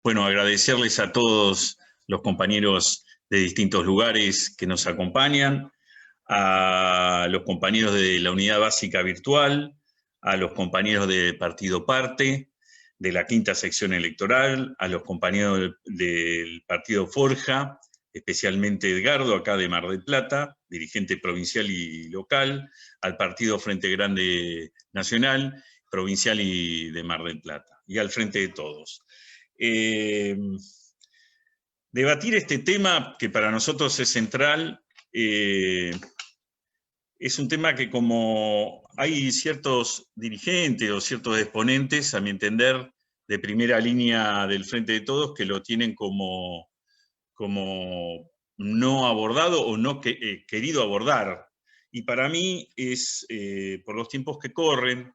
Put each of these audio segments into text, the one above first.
Bueno, agradecerles a todos los compañeros de distintos lugares que nos acompañan, a los compañeros de la Unidad Básica Virtual, a los compañeros de Partido Parte, de la quinta sección electoral, a los compañeros del Partido Forja, especialmente Edgardo, acá de Mar del Plata, dirigente provincial y local, al Partido Frente Grande Nacional, provincial y de Mar del Plata, y al Frente de Todos. Eh, Debatir este tema que para nosotros es central, es un tema que como hay ciertos dirigentes o ciertos exponentes, a mi entender, de primera línea del Frente de Todos, que lo tienen como no abordado o no querido abordar. Y para mí es, por los tiempos que corren,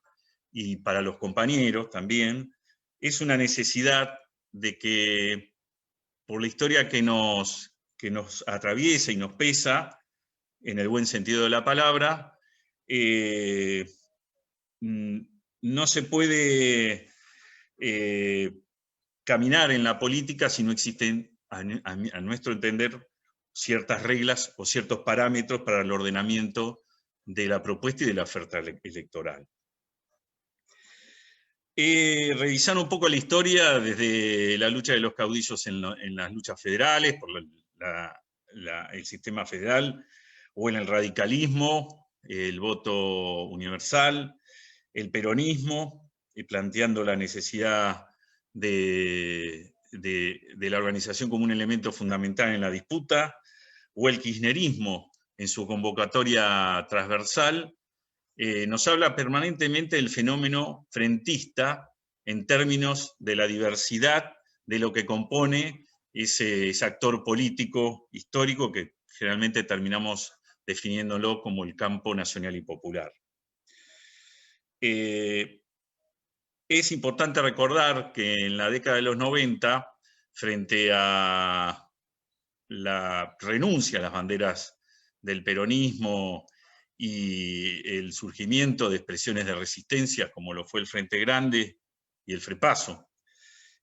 y para los compañeros también, es una necesidad de que por la historia que nos atraviesa y nos pesa, en el buen sentido de la palabra, eh, no se puede caminar en la política si no existen, a nuestro entender, ciertas reglas o ciertos parámetros para el ordenamiento de la propuesta y de la oferta electoral. Revisando un poco la historia desde la lucha de los caudillos en las luchas federales, por el sistema federal, o en el radicalismo, el voto universal, el peronismo, planteando la necesidad de la organización como un elemento fundamental en la disputa, o el kirchnerismo en su convocatoria transversal, nos habla permanentemente del fenómeno frentista en términos de la diversidad de lo que compone ese actor político histórico que generalmente terminamos definiéndolo como el campo nacional y popular. Es importante recordar que en la década de los 90, frente a la renuncia a las banderas del peronismo y el surgimiento de expresiones de resistencia, como lo fue el Frente Grande y el Frepaso,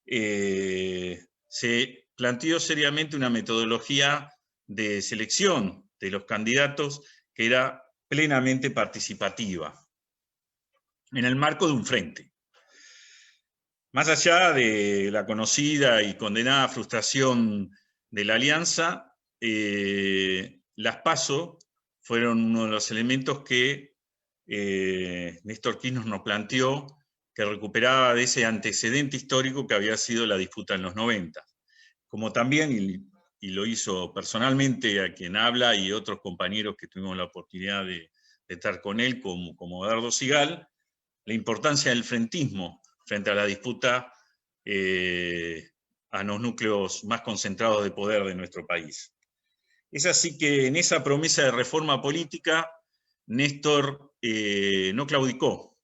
se planteó seriamente una metodología de selección de los candidatos que era plenamente participativa, en el marco de un frente. Más allá de la conocida y condenada frustración de la alianza, las PASO fueron uno de los elementos que Néstor Kirchner nos planteó, que recuperaba de ese antecedente histórico que había sido la disputa en los 90. Como también, y lo hizo personalmente a quien habla y otros compañeros que tuvimos la oportunidad de estar con él, como Dardo Sigal, la importancia del frentismo frente a la disputa a los núcleos más concentrados de poder de nuestro país. Es así que en esa promesa de reforma política, Néstor no claudicó.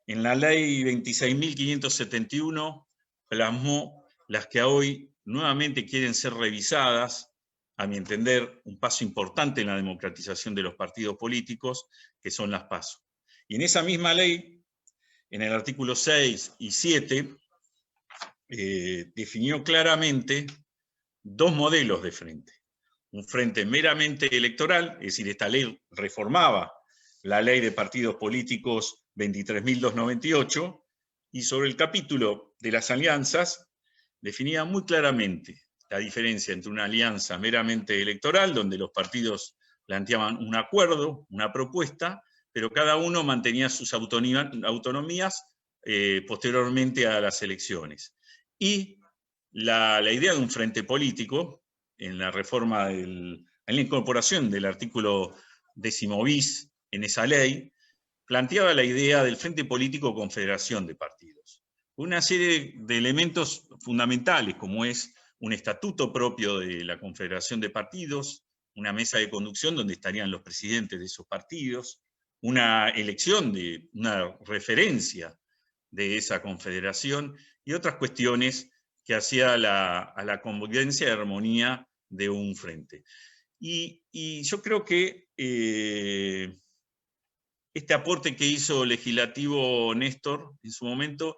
En la ley 26.571 plasmó las que hoy nuevamente quieren ser revisadas, a mi entender, un paso importante en la democratización de los partidos políticos, que son las PASO. Y en esa misma ley, en el artículo 6 y 7, definió claramente dos modelos de frente. Un frente meramente electoral, es decir, esta ley reformaba la ley de partidos políticos 23.298, y sobre el capítulo de las alianzas definía muy claramente la diferencia entre una alianza meramente electoral, donde los partidos planteaban un acuerdo, una propuesta, pero cada uno mantenía sus autonomías posteriormente a las elecciones. Y la idea de un frente político, en la reforma, en la incorporación del artículo 10 bis en esa ley, planteaba la idea del frente político confederación de partidos. Una serie de elementos fundamentales, como es un estatuto propio de la confederación de partidos, una mesa de conducción donde estarían los presidentes de esos partidos, una elección de una referencia de esa confederación y otras cuestiones que hacía a la convivencia y armonía de un frente. Y yo creo que este aporte que hizo legislativo Néstor en su momento,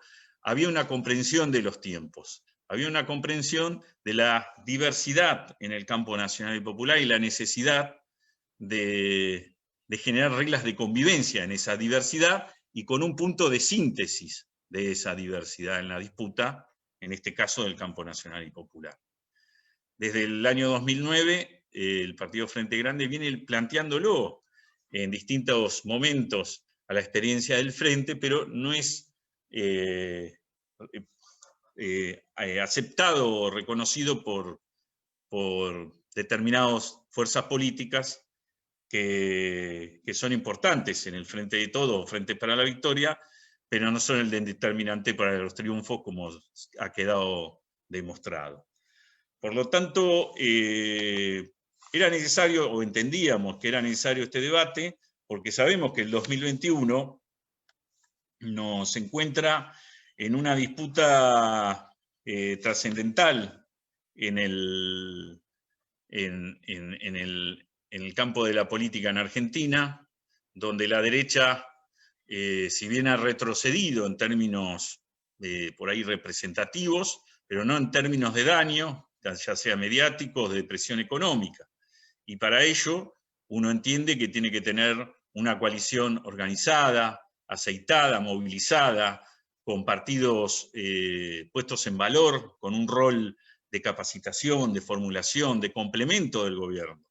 había una comprensión de los tiempos. Había una comprensión de la diversidad en el campo nacional y popular y la necesidad de generar reglas de convivencia en esa diversidad y con un punto de síntesis de esa diversidad en la disputa, en este caso del campo nacional y popular. Desde el año 2009, el Partido Frente Grande viene planteándolo en distintos momentos a la experiencia del Frente, pero no es aceptado o reconocido por determinadas fuerzas políticas que son importantes en el Frente de Todos o Frente para la Victoria, pero no son el determinante para los triunfos, como ha quedado demostrado. Por lo tanto, era necesario, o entendíamos que era necesario este debate, porque sabemos que el 2021 nos encuentra en una disputa trascendental en el campo de la política en Argentina, donde la derecha, si bien ha retrocedido en términos por ahí representativos, pero no en términos de daño, ya sea mediático o de presión económica. Y para ello, uno entiende que tiene que tener una coalición organizada, aceitada, movilizada, con partidos puestos en valor, con un rol de capacitación, de formulación, de complemento del gobierno.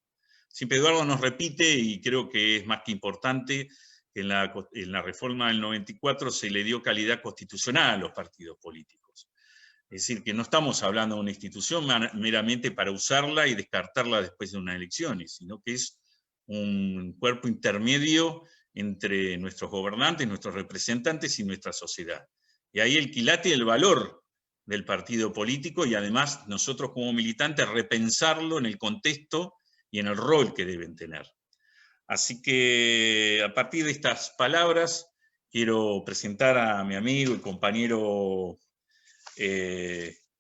Siempre Eduardo nos repite, y creo que es más que importante, que en la reforma del 94 se le dio calidad constitucional a los partidos políticos. Es decir, que no estamos hablando de una institución meramente para usarla y descartarla después de unas elecciones, sino que es un cuerpo intermedio entre nuestros gobernantes, nuestros representantes y nuestra sociedad. Y ahí el quilate y el valor del partido político, y además nosotros como militantes repensarlo en el contexto y en el rol que deben tener. Así que a partir de estas palabras quiero presentar a mi amigo y compañero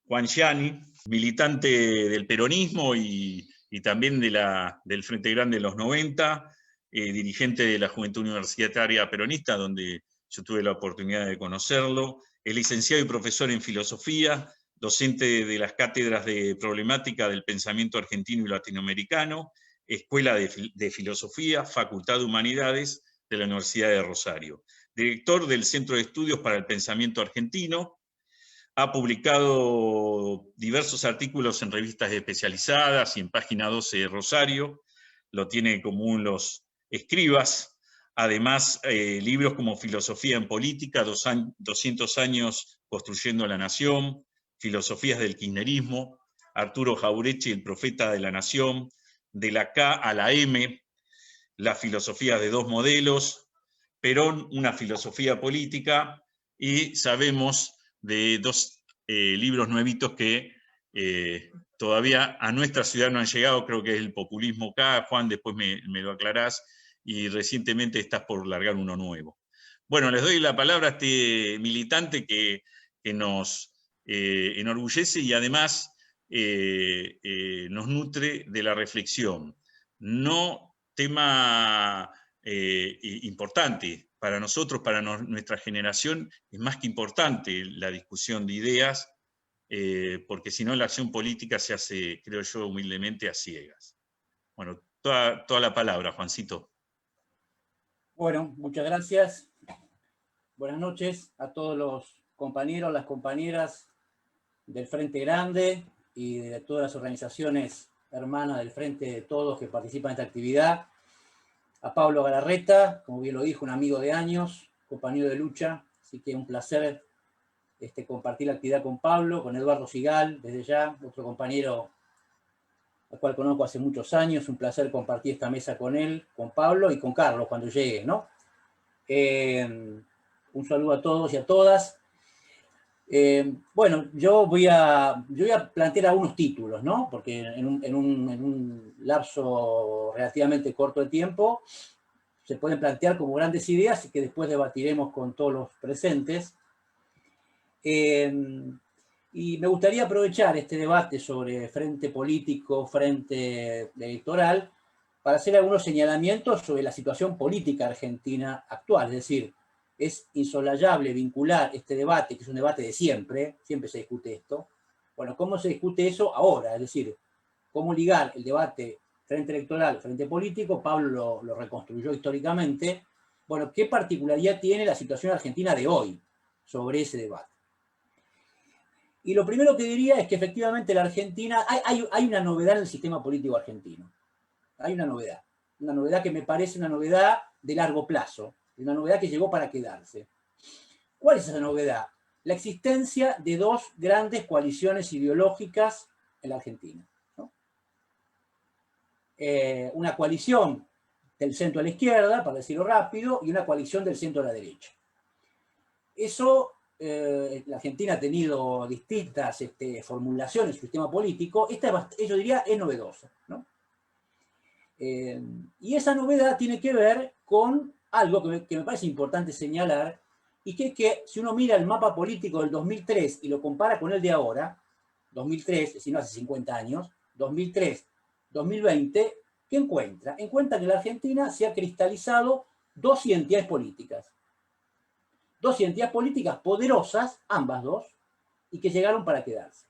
Juan Gianni, militante del peronismo y también del Frente Grande de los 90, dirigente de la Juventud Universitaria Peronista, donde yo tuve la oportunidad de conocerlo. Es licenciado y profesor en filosofía, docente de las cátedras de problemática del pensamiento argentino y latinoamericano, Escuela de Filosofía, Facultad de Humanidades de la Universidad de Rosario. Director del Centro de Estudios para el Pensamiento Argentino. Ha publicado diversos artículos en revistas especializadas y en Página 12 de Rosario. Lo tiene común los escribas. Además, libros como Filosofía en Política, 200 años construyendo la nación, Filosofías del Kirchnerismo, Arturo Jauretche, el profeta de la nación, De la K a la M, Las filosofías de dos modelos, Perón, una filosofía política, y sabemos de dos libros nuevitos que todavía a nuestra ciudad no han llegado, creo que es El populismo K, Juan, después me lo aclarás, y recientemente estás por largar uno nuevo. Bueno, les doy la palabra a este militante que nos enorgullece y además nos nutre de la reflexión. No tema importante para nosotros, para nuestra generación, es más que importante la discusión de ideas, porque si no la acción política se hace, creo yo, humildemente a ciegas. Bueno, toda la palabra, Juancito. Bueno, muchas gracias. Buenas noches a todos los compañeros, las compañeras del Frente Grande y de todas las organizaciones hermanas del Frente de Todos que participan en esta actividad. A Pablo Galarreta, como bien lo dijo, un amigo de años, compañero de lucha, así que un placer compartir la actividad con Pablo, con Eduardo Sigal, desde ya, otro compañero al cual conozco hace muchos años, un placer compartir esta mesa con él, con Pablo y con Carlos cuando llegue, ¿no? Un saludo a todos y a todas. Bueno, yo voy a plantear algunos títulos, ¿no? Porque en un lapso relativamente corto de tiempo se pueden plantear como grandes ideas y que después debatiremos con todos los presentes. Y me gustaría aprovechar este debate sobre frente político, frente electoral, para hacer algunos señalamientos sobre la situación política argentina actual. Es decir, es insolayable vincular este debate, que es un debate de siempre se discute esto, Bueno, ¿cómo se discute eso ahora? Es decir, ¿cómo ligar el debate frente electoral, frente político? Pablo lo reconstruyó históricamente. Bueno, ¿qué particularidad tiene la situación argentina de hoy sobre ese debate? Y lo primero que diría es que efectivamente la Argentina, hay una novedad en el sistema político argentino. Hay una novedad que me parece una novedad de largo plazo, una novedad que llegó para quedarse. ¿Cuál es esa novedad? La existencia de dos grandes coaliciones ideológicas en la Argentina, ¿no? Una coalición del centro a la izquierda, para decirlo rápido, y una coalición del centro a la derecha. Eso, la Argentina ha tenido distintas formulaciones en su sistema político. Esta, yo diría, es novedosa, ¿no? Y esa novedad tiene que ver con algo que me parece importante señalar, y que es que si uno mira el mapa político del 2003 y lo compara con el de ahora, 2003, es decir, no hace 50 años, 2003, 2020, ¿qué encuentra? Encuentra que la Argentina se ha cristalizado dos identidades políticas. Dos identidades políticas poderosas, ambas dos, y que llegaron para quedarse.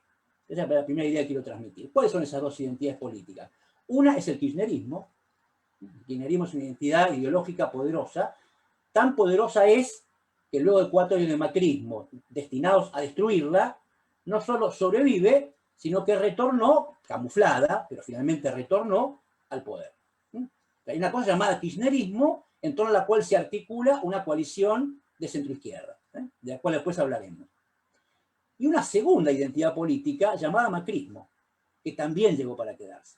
Esa es la primera idea que quiero transmitir. ¿Cuáles son esas dos identidades políticas? Una es el kirchnerismo. El kirchnerismo es una identidad ideológica poderosa. Tan poderosa es que luego de 4 años de macrismo, destinados a destruirla, no solo sobrevive, sino que retornó, camuflada, pero finalmente retornó al poder. Hay una cosa llamada kirchnerismo, en torno a la cual se articula una coalición de centroizquierda, de la cual después hablaremos. Y una segunda identidad política llamada macrismo, que también llegó para quedarse.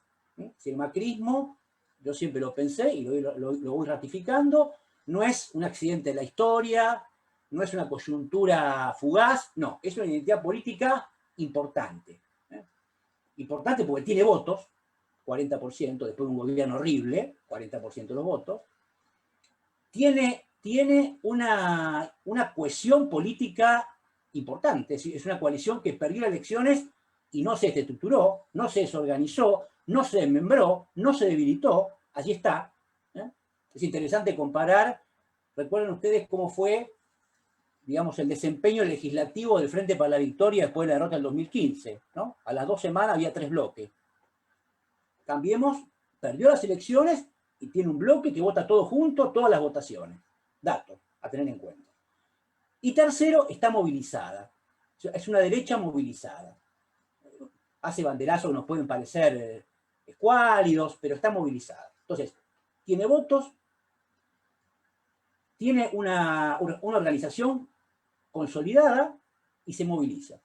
Si el macrismo, yo siempre lo pensé y lo voy ratificando, no es un accidente de la historia, no es una coyuntura fugaz, no, es una identidad política importante. Importante porque tiene votos, 40%, después de un gobierno horrible, 40% de los votos. Tiene una cohesión política importante, es una coalición que perdió elecciones y no se desestructuró, no se desorganizó, no se desmembró, no se debilitó, allí está. Es interesante comparar, recuerden ustedes cómo fue, digamos, el desempeño legislativo del Frente para la Victoria después de la derrota del 2015, ¿no? A las 2 semanas había 3 bloques. Cambiemos, perdió las elecciones y tiene un bloque que vota todo junto, todas las votaciones. Dato a tener en cuenta. Y tercero, está movilizada. Es una derecha movilizada. Hace banderazos que nos pueden parecer escuálidos, pero está movilizada. Entonces, tiene votos, tiene una organización consolidada y se moviliza.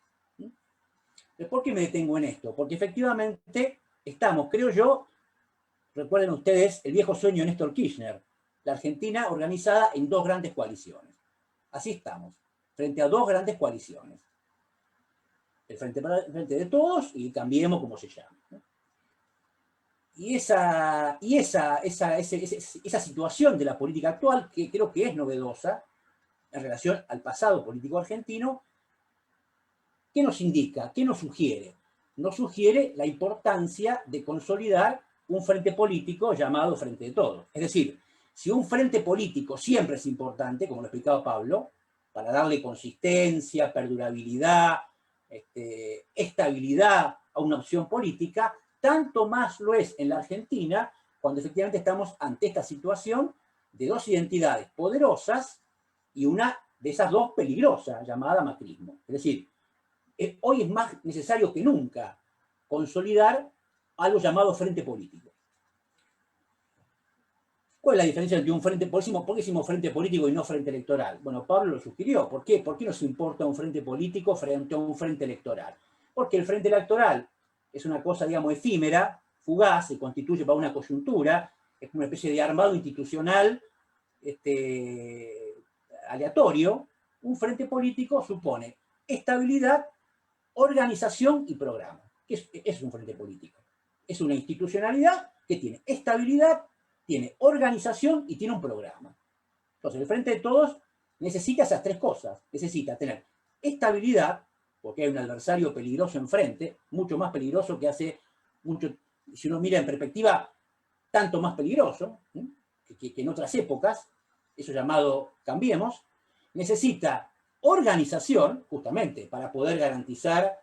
¿Por qué me detengo en esto? Porque efectivamente estamos, creo yo, recuerden ustedes el viejo sueño de Néstor Kirchner, la Argentina organizada en dos grandes coaliciones. Así estamos, frente a dos grandes coaliciones. El Frente de Todos y Cambiemos, como se llama. Y esa situación de la política actual, que creo que es novedosa en relación al pasado político argentino, ¿qué nos indica? ¿Qué nos sugiere? Nos sugiere la importancia de consolidar un frente político llamado Frente de Todos. Es decir, si un frente político siempre es importante, como lo explicaba Pablo, para darle consistencia, perdurabilidad, estabilidad a una opción política, tanto más lo es en la Argentina, cuando efectivamente estamos ante esta situación de dos identidades poderosas y una de esas dos peligrosa, llamada macrismo. Es decir, hoy es más necesario que nunca consolidar algo llamado frente político. ¿Cuál es la diferencia entre un frente político? ¿Por qué decimos frente político y no frente electoral? Bueno, Pablo lo sugirió. ¿Por qué? ¿Por qué nos importa un frente político frente a un frente electoral? Porque el frente electoral es una cosa, digamos, efímera, fugaz, se constituye para una coyuntura, es una especie de armado institucional aleatorio. Un frente político supone estabilidad, organización y programa. ¿Qué es un frente político? Es una institucionalidad que tiene estabilidad, tiene organización y tiene un programa. Entonces, el Frente de Todos necesita esas tres cosas. Necesita tener estabilidad, porque hay un adversario peligroso enfrente, mucho más peligroso que hace mucho, si uno mira en perspectiva, tanto más peligroso que en otras épocas, eso llamado Cambiemos. Necesita organización, justamente, para poder garantizar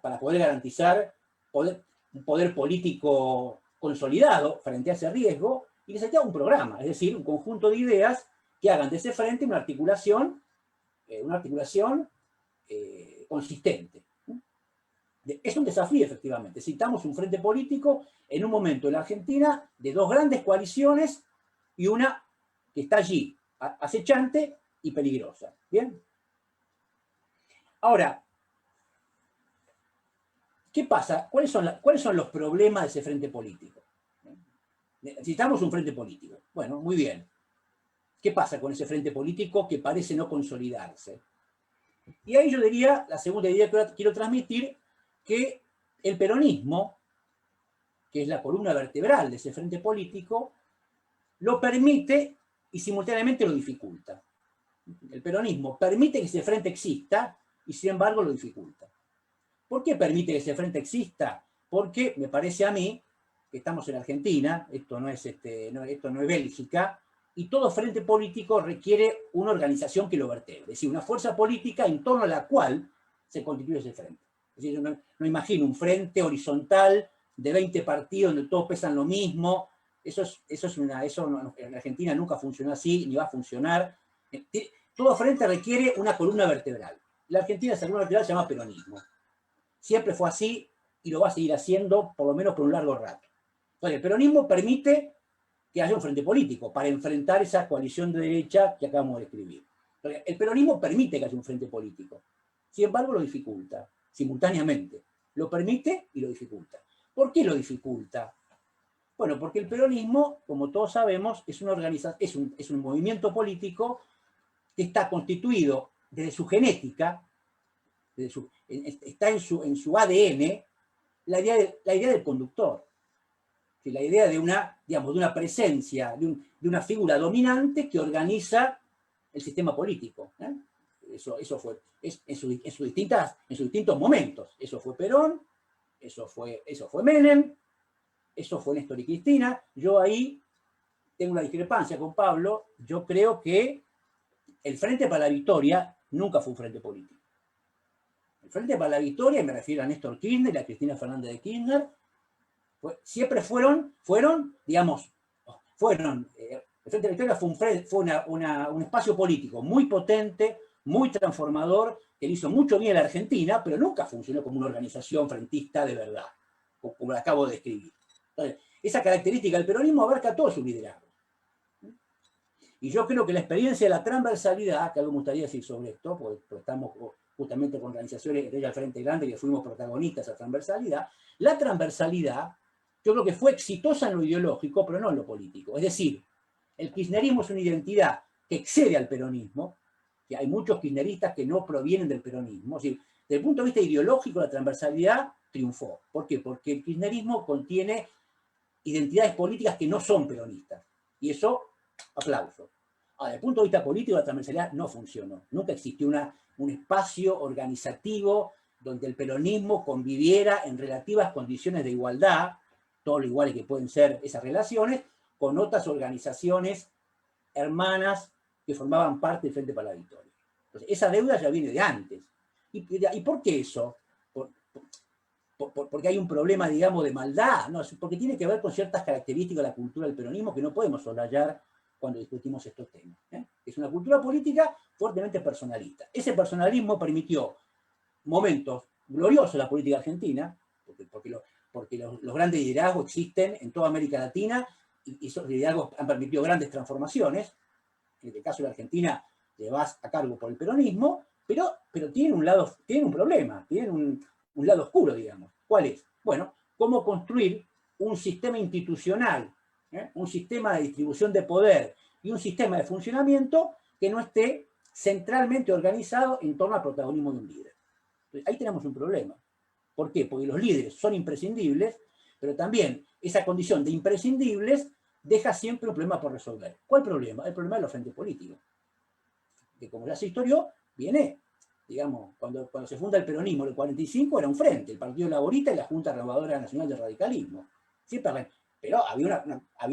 para poder garantizar un poder político consolidado frente a ese riesgo, y necesitaba un programa, es decir, un conjunto de ideas que hagan de ese frente una articulación consistente. Es un desafío, efectivamente. Necesitamos un frente político en un momento en la Argentina de dos grandes coaliciones y una que está allí, acechante y peligrosa. ¿Bien? Ahora, ¿qué pasa? ¿Cuáles son los problemas de ese frente político? Necesitamos un frente político. Bueno, muy bien. ¿Qué pasa con ese frente político que parece no consolidarse? Y ahí yo diría, la segunda idea que quiero transmitir, que el peronismo, que es la columna vertebral de ese frente político, lo permite y simultáneamente lo dificulta. El peronismo permite que ese frente exista y sin embargo lo dificulta. ¿Por qué permite que ese frente exista? Porque me parece a mí que estamos en Argentina, esto no es Bélgica, y todo frente político requiere una organización que lo vertebre, es decir, una fuerza política en torno a la cual se constituye ese frente. Es decir, yo no imagino un frente horizontal de 20 partidos donde todos pesan lo mismo. Eso en Argentina nunca funcionó así, ni va a funcionar. Todo frente requiere una columna vertebral. La Argentina, esa columna vertebral se llama peronismo. Siempre fue así y lo va a seguir haciendo por lo menos por un largo rato. Entonces, el peronismo permite que haya un frente político para enfrentar esa coalición de derecha que acabamos de describir. Entonces, el peronismo permite que haya un frente político. Sin embargo, lo dificulta simultáneamente. Lo permite y lo dificulta. ¿Por qué lo dificulta? Bueno, porque el peronismo, como todos sabemos, es un movimiento político que está constituido desde su genética, está en su ADN, la idea del conductor. La idea de una presencia, de una figura dominante que organiza el sistema político. Eso fue en sus distintos momentos. Eso fue Perón, eso fue Menem, eso fue Néstor y Cristina. Yo ahí tengo una discrepancia con Pablo. Yo creo que el Frente para la Victoria nunca fue un frente político. El Frente para la Victoria, y me refiero a Néstor Kirchner y a Cristina Fernández de Kirchner, siempre el Frente de la Victoria fue un espacio político muy potente, muy transformador, que le hizo mucho bien a la Argentina, pero nunca funcionó como una organización frentista de verdad, como la acabo de describir. Entonces, esa característica del peronismo abarca todo su liderazgo. Y yo creo que la experiencia de la transversalidad, que algo me gustaría decir sobre esto, porque estamos justamente con organizaciones de el Frente Grande que fuimos protagonistas de esa transversalidad, la transversalidad yo creo que fue exitosa en lo ideológico, pero no en lo político. Es decir, el kirchnerismo es una identidad que excede al peronismo, que hay muchos kirchneristas que no provienen del peronismo. Es decir, desde el punto de vista ideológico, la transversalidad triunfó. ¿Por qué? Porque el kirchnerismo contiene identidades políticas que no son peronistas. Y eso, aplauso. Desde el punto de vista político, la transversalidad no funcionó. Nunca existió un espacio organizativo donde el peronismo conviviera en relativas condiciones de igualdad, todo lo iguales que pueden ser esas relaciones, con otras organizaciones hermanas que formaban parte del Frente para la Victoria. Entonces, esa deuda ya viene de antes. ¿Y por qué eso? Porque hay un problema, digamos, de maldad, ¿no? Porque tiene que ver con ciertas características de la cultura del peronismo que no podemos soslayar cuando discutimos estos temas. Es una cultura política fuertemente personalista. Ese personalismo permitió momentos gloriosos en la política argentina, porque los grandes liderazgos existen en toda América Latina y esos liderazgos han permitido grandes transformaciones. En el caso de la Argentina, llevas a cargo por el peronismo, pero tienen un problema, tienen un lado oscuro, digamos. ¿Cuál es? Bueno, cómo construir un sistema institucional, un sistema de distribución de poder y un sistema de funcionamiento que no esté centralmente organizado en torno al protagonismo de un líder. Entonces, ahí tenemos un problema. ¿Por qué? Porque los líderes son imprescindibles, pero también esa condición de imprescindibles deja siempre un problema por resolver. ¿Cuál problema? El problema de los frentes políticos. Que como ya se historió, viene, digamos, cuando se funda el peronismo en el 45 era un frente, el Partido Laborista y la Junta Renovadora Nacional del Radicalismo. Siempre, pero había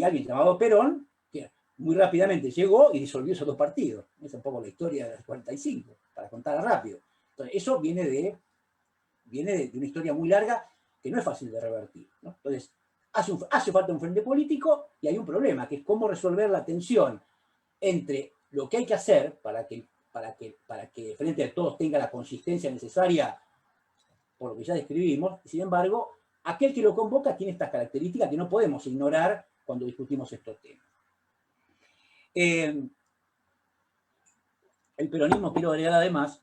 alguien llamado Perón que muy rápidamente llegó y disolvió esos dos partidos. Es un poco la historia del 45, para contarla rápido. Entonces, eso viene viene de una historia muy larga que no es fácil de revertir, ¿no? Entonces, hace falta un frente político y hay un problema, que es cómo resolver la tensión entre lo que hay que hacer para que Frente de Todos tenga la consistencia necesaria por lo que ya describimos, y sin embargo, aquel que lo convoca tiene estas características que no podemos ignorar cuando discutimos estos temas. El peronismo, quiero agregar además,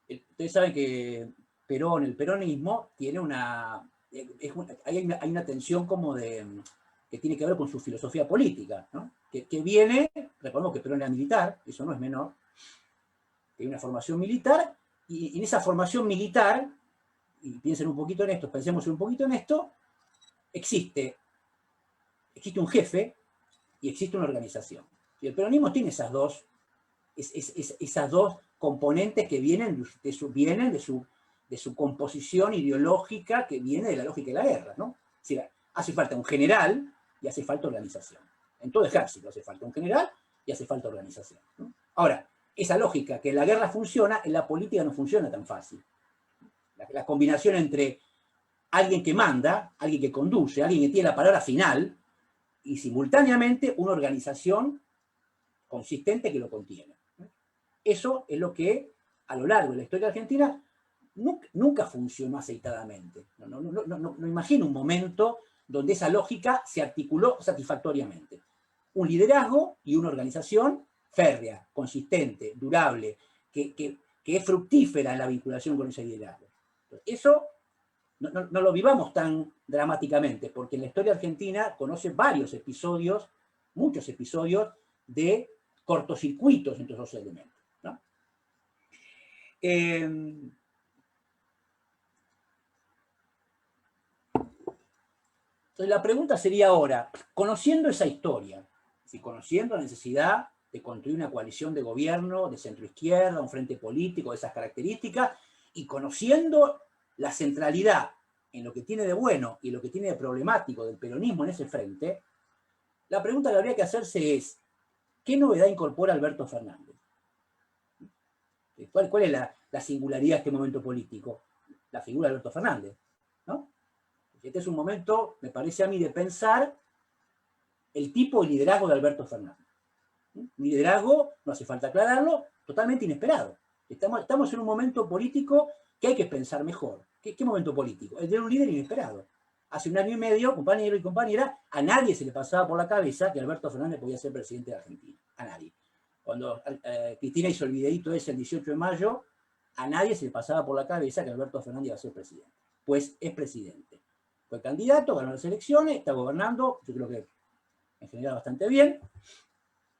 ustedes saben que el peronismo tiene hay una tensión como que tiene que ver con su filosofía política, ¿no? que viene, recordemos que Perón era militar, eso no es menor, que hay una formación militar, y en esa formación militar, y piensen un poquito en esto, pensemos un poquito en esto, existe un jefe y existe una organización. Y el peronismo tiene esas dos componentes que vienen de su composición ideológica, que viene de la lógica de la guerra, ¿no? Es decir, hace falta un general y hace falta organización. En todo ejército hace falta un general y hace falta organización, ¿no? Ahora, esa lógica que en la guerra funciona, en la política no funciona tan fácil. La combinación entre alguien que manda, alguien que conduce, alguien que tiene la palabra final, y simultáneamente una organización consistente que lo contiene. Eso es lo que a lo largo de la historia argentina nunca funcionó aceitadamente. No imagino un momento donde esa lógica se articuló satisfactoriamente. Un liderazgo y una organización férrea, consistente, durable, que es fructífera en la vinculación con ese liderazgo. Eso no lo vivamos tan dramáticamente, porque en la historia argentina conoce varios episodios, muchos episodios de cortocircuitos entre esos elementos, ¿no? Entonces la pregunta sería ahora, conociendo esa historia, conociendo la necesidad de construir una coalición de gobierno de centroizquierda, un frente político de esas características, y conociendo la centralidad en lo que tiene de bueno y lo que tiene de problemático del peronismo en ese frente, la pregunta que habría que hacerse es, ¿qué novedad incorpora Alberto Fernández? ¿Cuál es la singularidad de este momento político? La figura de Alberto Fernández, ¿no? Este es un momento, me parece a mí, de pensar el tipo de liderazgo de Alberto Fernández. Un liderazgo, no hace falta aclararlo, totalmente inesperado. Estamos en un momento político que hay que pensar mejor. ¿Qué momento político? El de un líder inesperado. Hace un año y medio, compañero y compañera, a nadie se le pasaba por la cabeza que Alberto Fernández podía ser presidente de Argentina. A nadie. Cuando Cristina hizo el videíto ese el 18 de mayo, a nadie se le pasaba por la cabeza que Alberto Fernández iba a ser presidente. Pues es presidente. Fue candidato, ganó las elecciones, está gobernando, yo creo que en general bastante bien,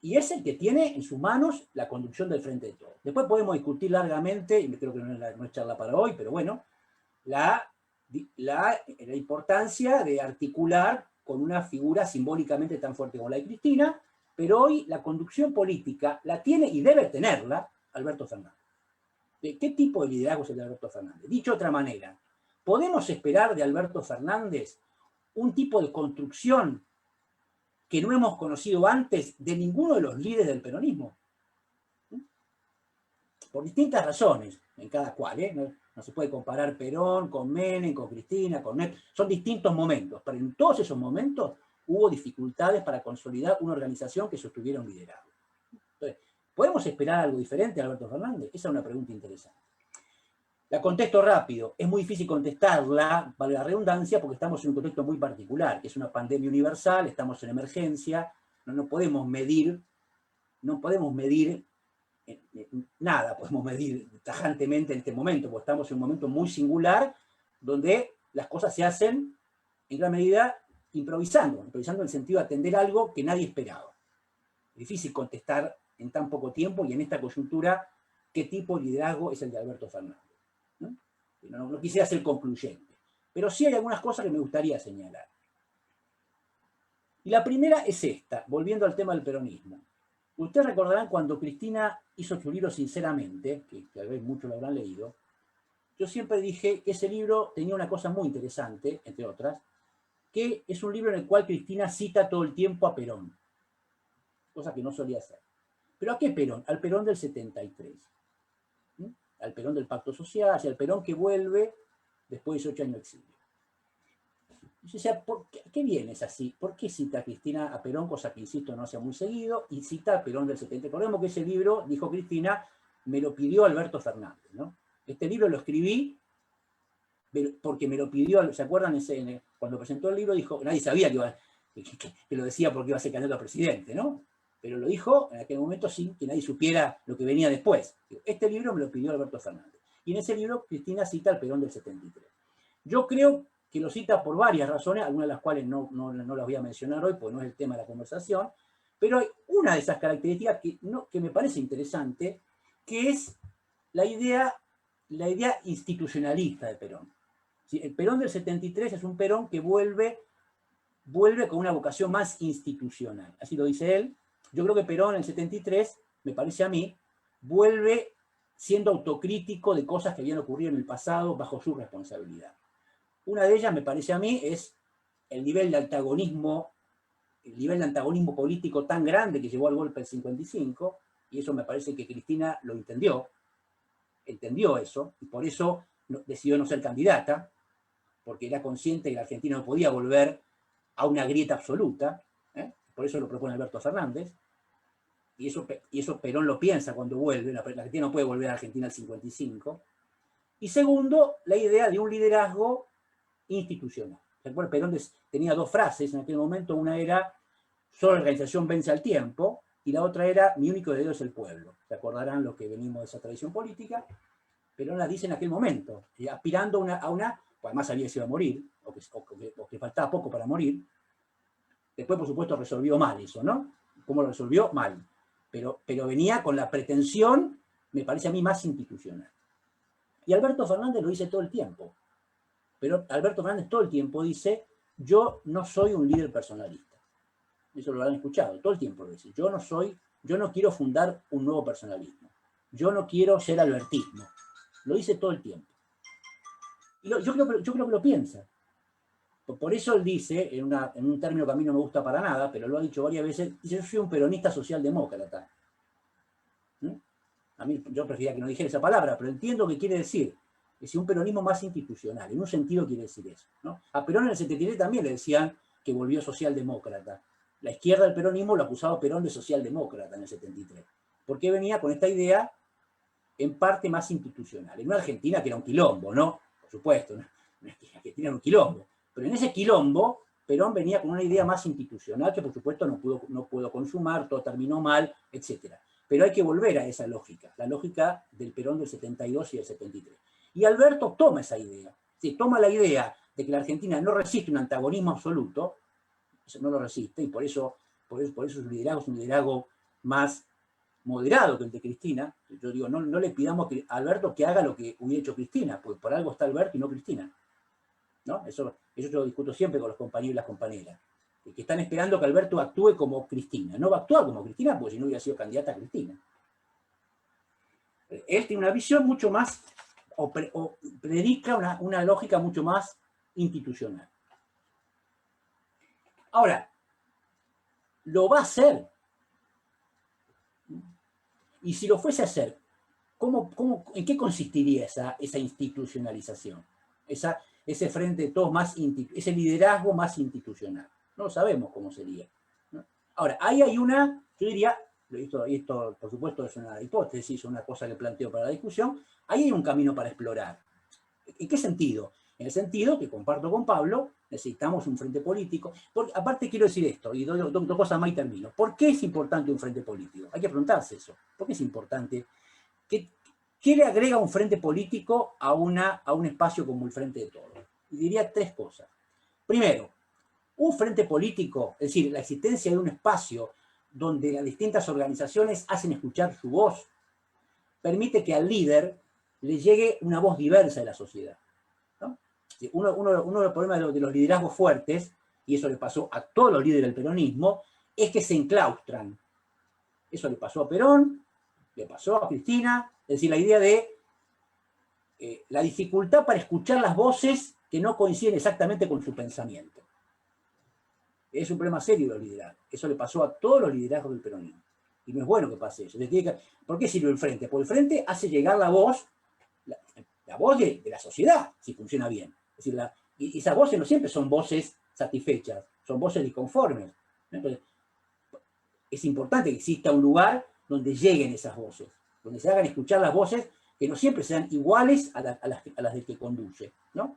y es el que tiene en sus manos la conducción del Frente de Todos. Después podemos discutir largamente, y creo que no es charla para hoy, pero bueno, la importancia de articular con una figura simbólicamente tan fuerte como la de Cristina, pero hoy la conducción política la tiene y debe tenerla Alberto Fernández. ¿Qué tipo de liderazgo es el de Alberto Fernández? Dicho de otra manera, ¿podemos esperar de Alberto Fernández un tipo de construcción que no hemos conocido antes de ninguno de los líderes del peronismo? Por distintas razones, en cada cual, ¿eh? No se puede comparar Perón con Menem, con Cristina, con Néstor. Son distintos momentos, pero en todos esos momentos hubo dificultades para consolidar una organización que sostuviera un liderazgo. Entonces, ¿podemos esperar algo diferente de Alberto Fernández? Esa es una pregunta interesante. La contesto rápido. Es muy difícil contestarla, vale la redundancia, porque estamos en un contexto muy particular, que es una pandemia universal, estamos en emergencia, no podemos medir nada, podemos medir tajantemente en este momento, porque estamos en un momento muy singular, donde las cosas se hacen, en gran medida, improvisando en el sentido de atender algo que nadie esperaba. Es difícil contestar en tan poco tiempo y en esta coyuntura qué tipo de liderazgo es el de Alberto Fernández. No quisiera ser concluyente, pero sí hay algunas cosas que me gustaría señalar. Y la primera es esta, volviendo al tema del peronismo. Ustedes recordarán cuando Cristina hizo su libro Sinceramente, que tal vez muchos lo habrán leído, yo siempre dije que ese libro tenía una cosa muy interesante, entre otras, que es un libro en el cual Cristina cita todo el tiempo a Perón, cosa que no solía hacer. ¿Pero a qué Perón? Al Perón del 73. al Perón del Pacto Social, hacia el Perón que vuelve después de 18 años de exilio. O sea, ¿qué vienes así? ¿Por qué cita a Cristina a Perón, cosa que, insisto, no hace muy seguido, y cita a Perón del 70? Recordemos que ese libro, dijo Cristina, me lo pidió Alberto Fernández, ¿no? Este libro lo escribí porque me lo pidió, ¿se acuerdan? Cuando presentó el libro dijo, nadie sabía que lo decía porque iba a ser candidato a presidente, ¿no? Pero lo dijo en aquel momento sin que nadie supiera lo que venía después. Este libro me lo pidió Alberto Fernández. Y en ese libro Cristina cita al Perón del 73. Yo creo que lo cita por varias razones, algunas de las cuales no las voy a mencionar hoy, porque no es el tema de la conversación, pero hay una de esas características que me parece interesante, que es la idea institucionalista de Perón. ¿Sí? El Perón del 73 es un Perón que vuelve con una vocación más institucional. Así lo dice él. Yo creo que Perón en el 73, me parece a mí, vuelve siendo autocrítico de cosas que habían ocurrido en el pasado bajo su responsabilidad. Una de ellas, me parece a mí, es el nivel de antagonismo político tan grande que llevó al golpe del 55, y eso me parece que Cristina lo entendió eso, y por eso decidió no ser candidata, porque era consciente que la Argentina no podía volver a una grieta absoluta, por eso lo propone Alberto Fernández, y eso Perón lo piensa cuando vuelve, la Argentina no puede volver a Argentina al 55, y segundo, la idea de un liderazgo institucional. Perón tenía dos frases en aquel momento, una era solo la organización vence al tiempo, y la otra era mi único heredero es el pueblo. Se acordarán los que venimos de esa tradición política. Perón la dice en aquel momento, aspirando a una, pues además sabía que se iba a morir, o que faltaba poco para morir. Después, por supuesto, resolvió mal eso, ¿no? ¿Cómo lo resolvió? Mal. Pero venía con la pretensión, me parece a mí, más institucional. Y Alberto Fernández lo dice todo el tiempo. Pero Alberto Fernández todo el tiempo dice, yo no soy un líder personalista. Eso lo han escuchado, todo el tiempo lo dice. Yo no quiero fundar un nuevo personalismo. Yo no quiero ser albertismo. Lo dice todo el tiempo. Y yo creo que lo piensa. Por eso él dice, en un término que a mí no me gusta para nada, pero lo ha dicho varias veces, dice, yo soy un peronista socialdemócrata. A mí, yo prefería que no dijera esa palabra, pero entiendo qué quiere decir. Es decir, un peronismo más institucional. En un sentido quiere decir eso, ¿no? A Perón en el 73 también le decían que volvió socialdemócrata. La izquierda del peronismo lo acusaba a Perón de socialdemócrata en el 73. Porque venía con esta idea en parte más institucional. En una Argentina que era un quilombo, ¿no? Por supuesto, una Argentina era un quilombo. Pero en ese quilombo, Perón venía con una idea más institucional que por supuesto no pudo consumar, todo terminó mal, etc. Pero hay que volver a esa lógica, la lógica del Perón del 72 y del 73. Y Alberto toma esa idea, ¿sí? Toma la idea de que la Argentina no resiste un antagonismo absoluto, eso no lo resiste, y por eso su liderazgo es un liderazgo más moderado que el de Cristina. Yo digo, no le pidamos a Alberto que haga lo que hubiera hecho Cristina, porque por algo está Alberto y no Cristina, ¿no? Eso yo lo discuto siempre con los compañeros y las compañeras, que están esperando que Alberto actúe como Cristina. No va a actuar como Cristina, porque si no hubiera sido candidata a Cristina. Él tiene una visión mucho más, o predica una lógica mucho más institucional. Ahora, lo va a hacer. Y si lo fuese a hacer, ¿en qué consistiría esa institucionalización? Ese frente de todos ese liderazgo más institucional. No lo sabemos cómo sería, ¿no? Ahora, ahí hay yo diría, esto por supuesto es una hipótesis, una cosa que planteo para la discusión, ahí hay un camino para explorar. ¿En qué sentido? En el sentido que comparto con Pablo, necesitamos un frente político. Aparte quiero decir esto, y dos cosas más y termino. ¿Por qué es importante un frente político? Hay que preguntarse eso. ¿Por qué es importante? ¿Qué le agrega un frente político a un espacio como el Frente de Todos? Y diría tres cosas. Primero, un frente político, es decir, la existencia de un espacio donde las distintas organizaciones hacen escuchar su voz, permite que al líder le llegue una voz diversa de la sociedad, ¿no? Uno de los problemas de los liderazgos fuertes, y eso le pasó a todos los líderes del peronismo, es que se enclaustran. Eso le pasó a Perón, le pasó a Cristina, es decir, la idea de la dificultad para escuchar las voces que no coinciden exactamente con su pensamiento. Es un problema serio de los liderazgos. Eso le pasó a todos los liderazgos del peronismo. Y no es bueno que pase eso. ¿Por qué sirve el frente? Porque el frente hace llegar la voz la voz de la sociedad, si funciona bien. Es decir, y esas voces no siempre son voces satisfechas, son voces disconformes. Entonces, es importante que exista un lugar donde lleguen esas voces, donde se hagan escuchar las voces que no siempre sean iguales a las del que conduce, ¿no?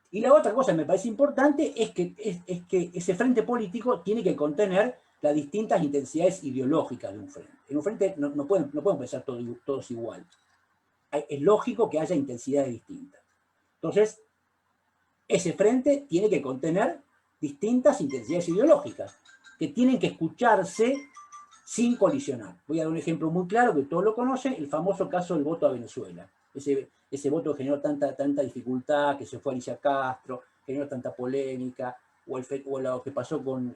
Y la otra cosa que me parece importante es que ese frente político tiene que contener las distintas intensidades ideológicas de un frente. En un frente no pueden pensar todos igual. Es lógico que haya intensidades distintas. Entonces, ese frente tiene que contener distintas intensidades ideológicas que tienen que escucharse sin colisionar. Voy a dar un ejemplo muy claro que todos lo conocen, el famoso caso del voto a Venezuela. Ese voto que generó tanta dificultad, que se fue Alicia Castro, generó tanta polémica, o lo que pasó con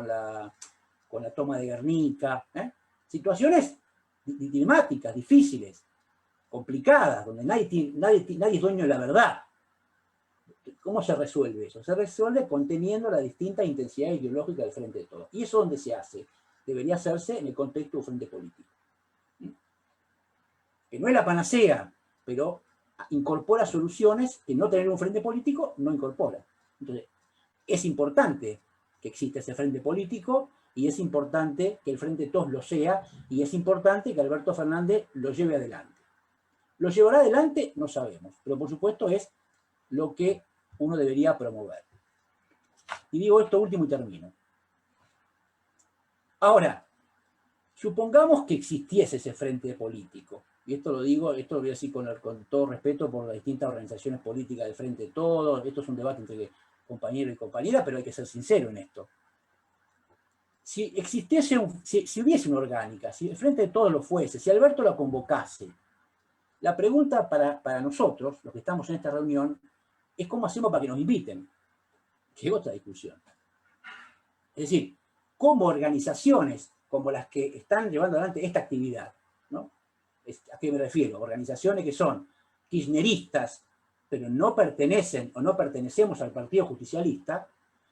la toma de Guernica. Situaciones dilemáticas, difíciles, complicadas, donde nadie es dueño de la verdad. ¿Cómo se resuelve eso? Se resuelve conteniendo la distinta intensidad ideológica del frente de todos. ¿Y eso dónde se hace? Debería hacerse en el contexto de un frente político. Que no es la panacea, pero incorpora soluciones que no tener un frente político no incorpora. Entonces, es importante que exista ese frente político y es importante que el frente de todos lo sea y es importante que Alberto Fernández lo lleve adelante. ¿Lo llevará adelante? No sabemos, pero por supuesto es lo que uno debería promover. Y digo esto último y termino. Ahora, supongamos que existiese ese frente político, y esto lo voy a decir con todo respeto por las distintas organizaciones políticas del Frente de Todos, esto es un debate entre compañero y compañera, pero hay que ser sincero en esto. Si hubiese una orgánica, si el Frente de Todos lo fuese, si Alberto la convocase, la pregunta para nosotros, los que estamos en esta reunión, es cómo hacemos para que nos inviten. Que es otra discusión. Es decir, cómo organizaciones como las que están llevando adelante esta actividad, ¿no? ¿A qué me refiero? Organizaciones que son kirchneristas, pero no pertenecen o no pertenecemos al Partido Justicialista,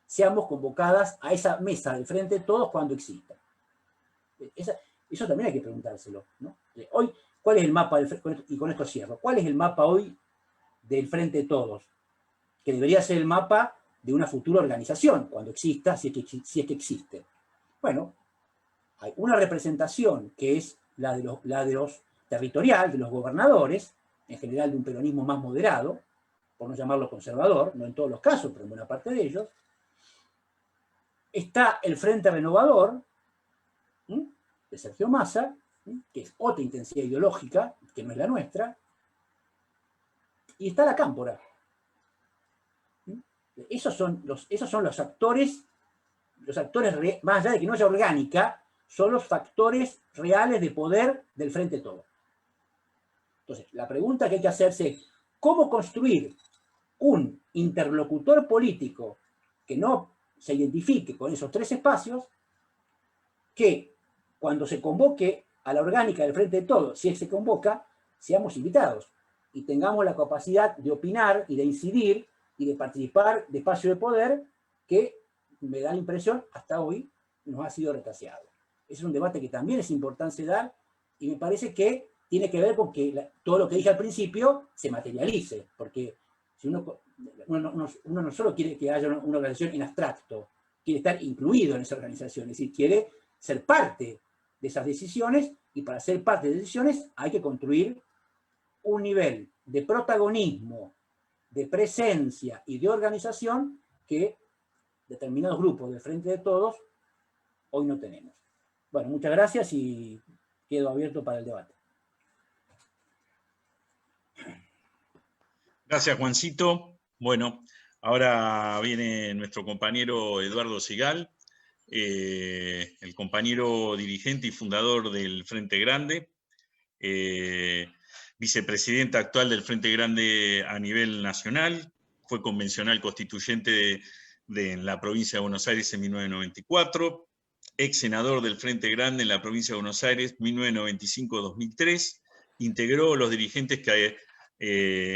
seamos convocadas a esa mesa del Frente de Todos cuando exista. Eso también hay que preguntárselo, ¿no? Hoy, ¿cuál es el mapa del Frente? Y con esto cierro. ¿Cuál es el mapa hoy del Frente de Todos? Que debería ser el mapa de una futura organización, cuando exista, si es que existe. Bueno, hay una representación que es la de los territorial, de los gobernadores, en general de un peronismo más moderado, por no llamarlo conservador, no en todos los casos, pero en buena parte de ellos. Está el Frente Renovador, de Sergio Massa, que es otra intensidad ideológica, que no es la nuestra, y está la Cámpora. Esos son los actores, más allá de que no haya orgánica, son los factores reales de poder del Frente de Todos. Entonces, la pregunta que hay que hacerse es, ¿cómo construir un interlocutor político que no se identifique con esos tres espacios, que cuando se convoque a la orgánica del Frente de Todos, si se convoca, seamos invitados y tengamos la capacidad de opinar y de incidir y de participar de espacio de poder que me da la impresión hasta hoy nos ha sido retaseado? Ese es un debate que también es importante dar y me parece que tiene que ver con que todo lo que dije al principio se materialice, porque si uno no solo quiere que haya una organización en abstracto, quiere estar incluido en esa organización, es decir, quiere ser parte de esas decisiones y para ser parte de decisiones hay que construir un nivel de protagonismo, de presencia y de organización que determinados grupos del Frente de Todos hoy no tenemos. Bueno, muchas gracias y quedo abierto para el debate. Gracias, Juancito. Bueno, ahora viene nuestro compañero Eduardo Sigal, el compañero dirigente y fundador del Frente Grande, vicepresidente actual del Frente Grande a nivel nacional, fue convencional constituyente en la provincia de Buenos Aires en 1994, ex senador del Frente Grande en la provincia de Buenos Aires 1995-2003, integró los dirigentes que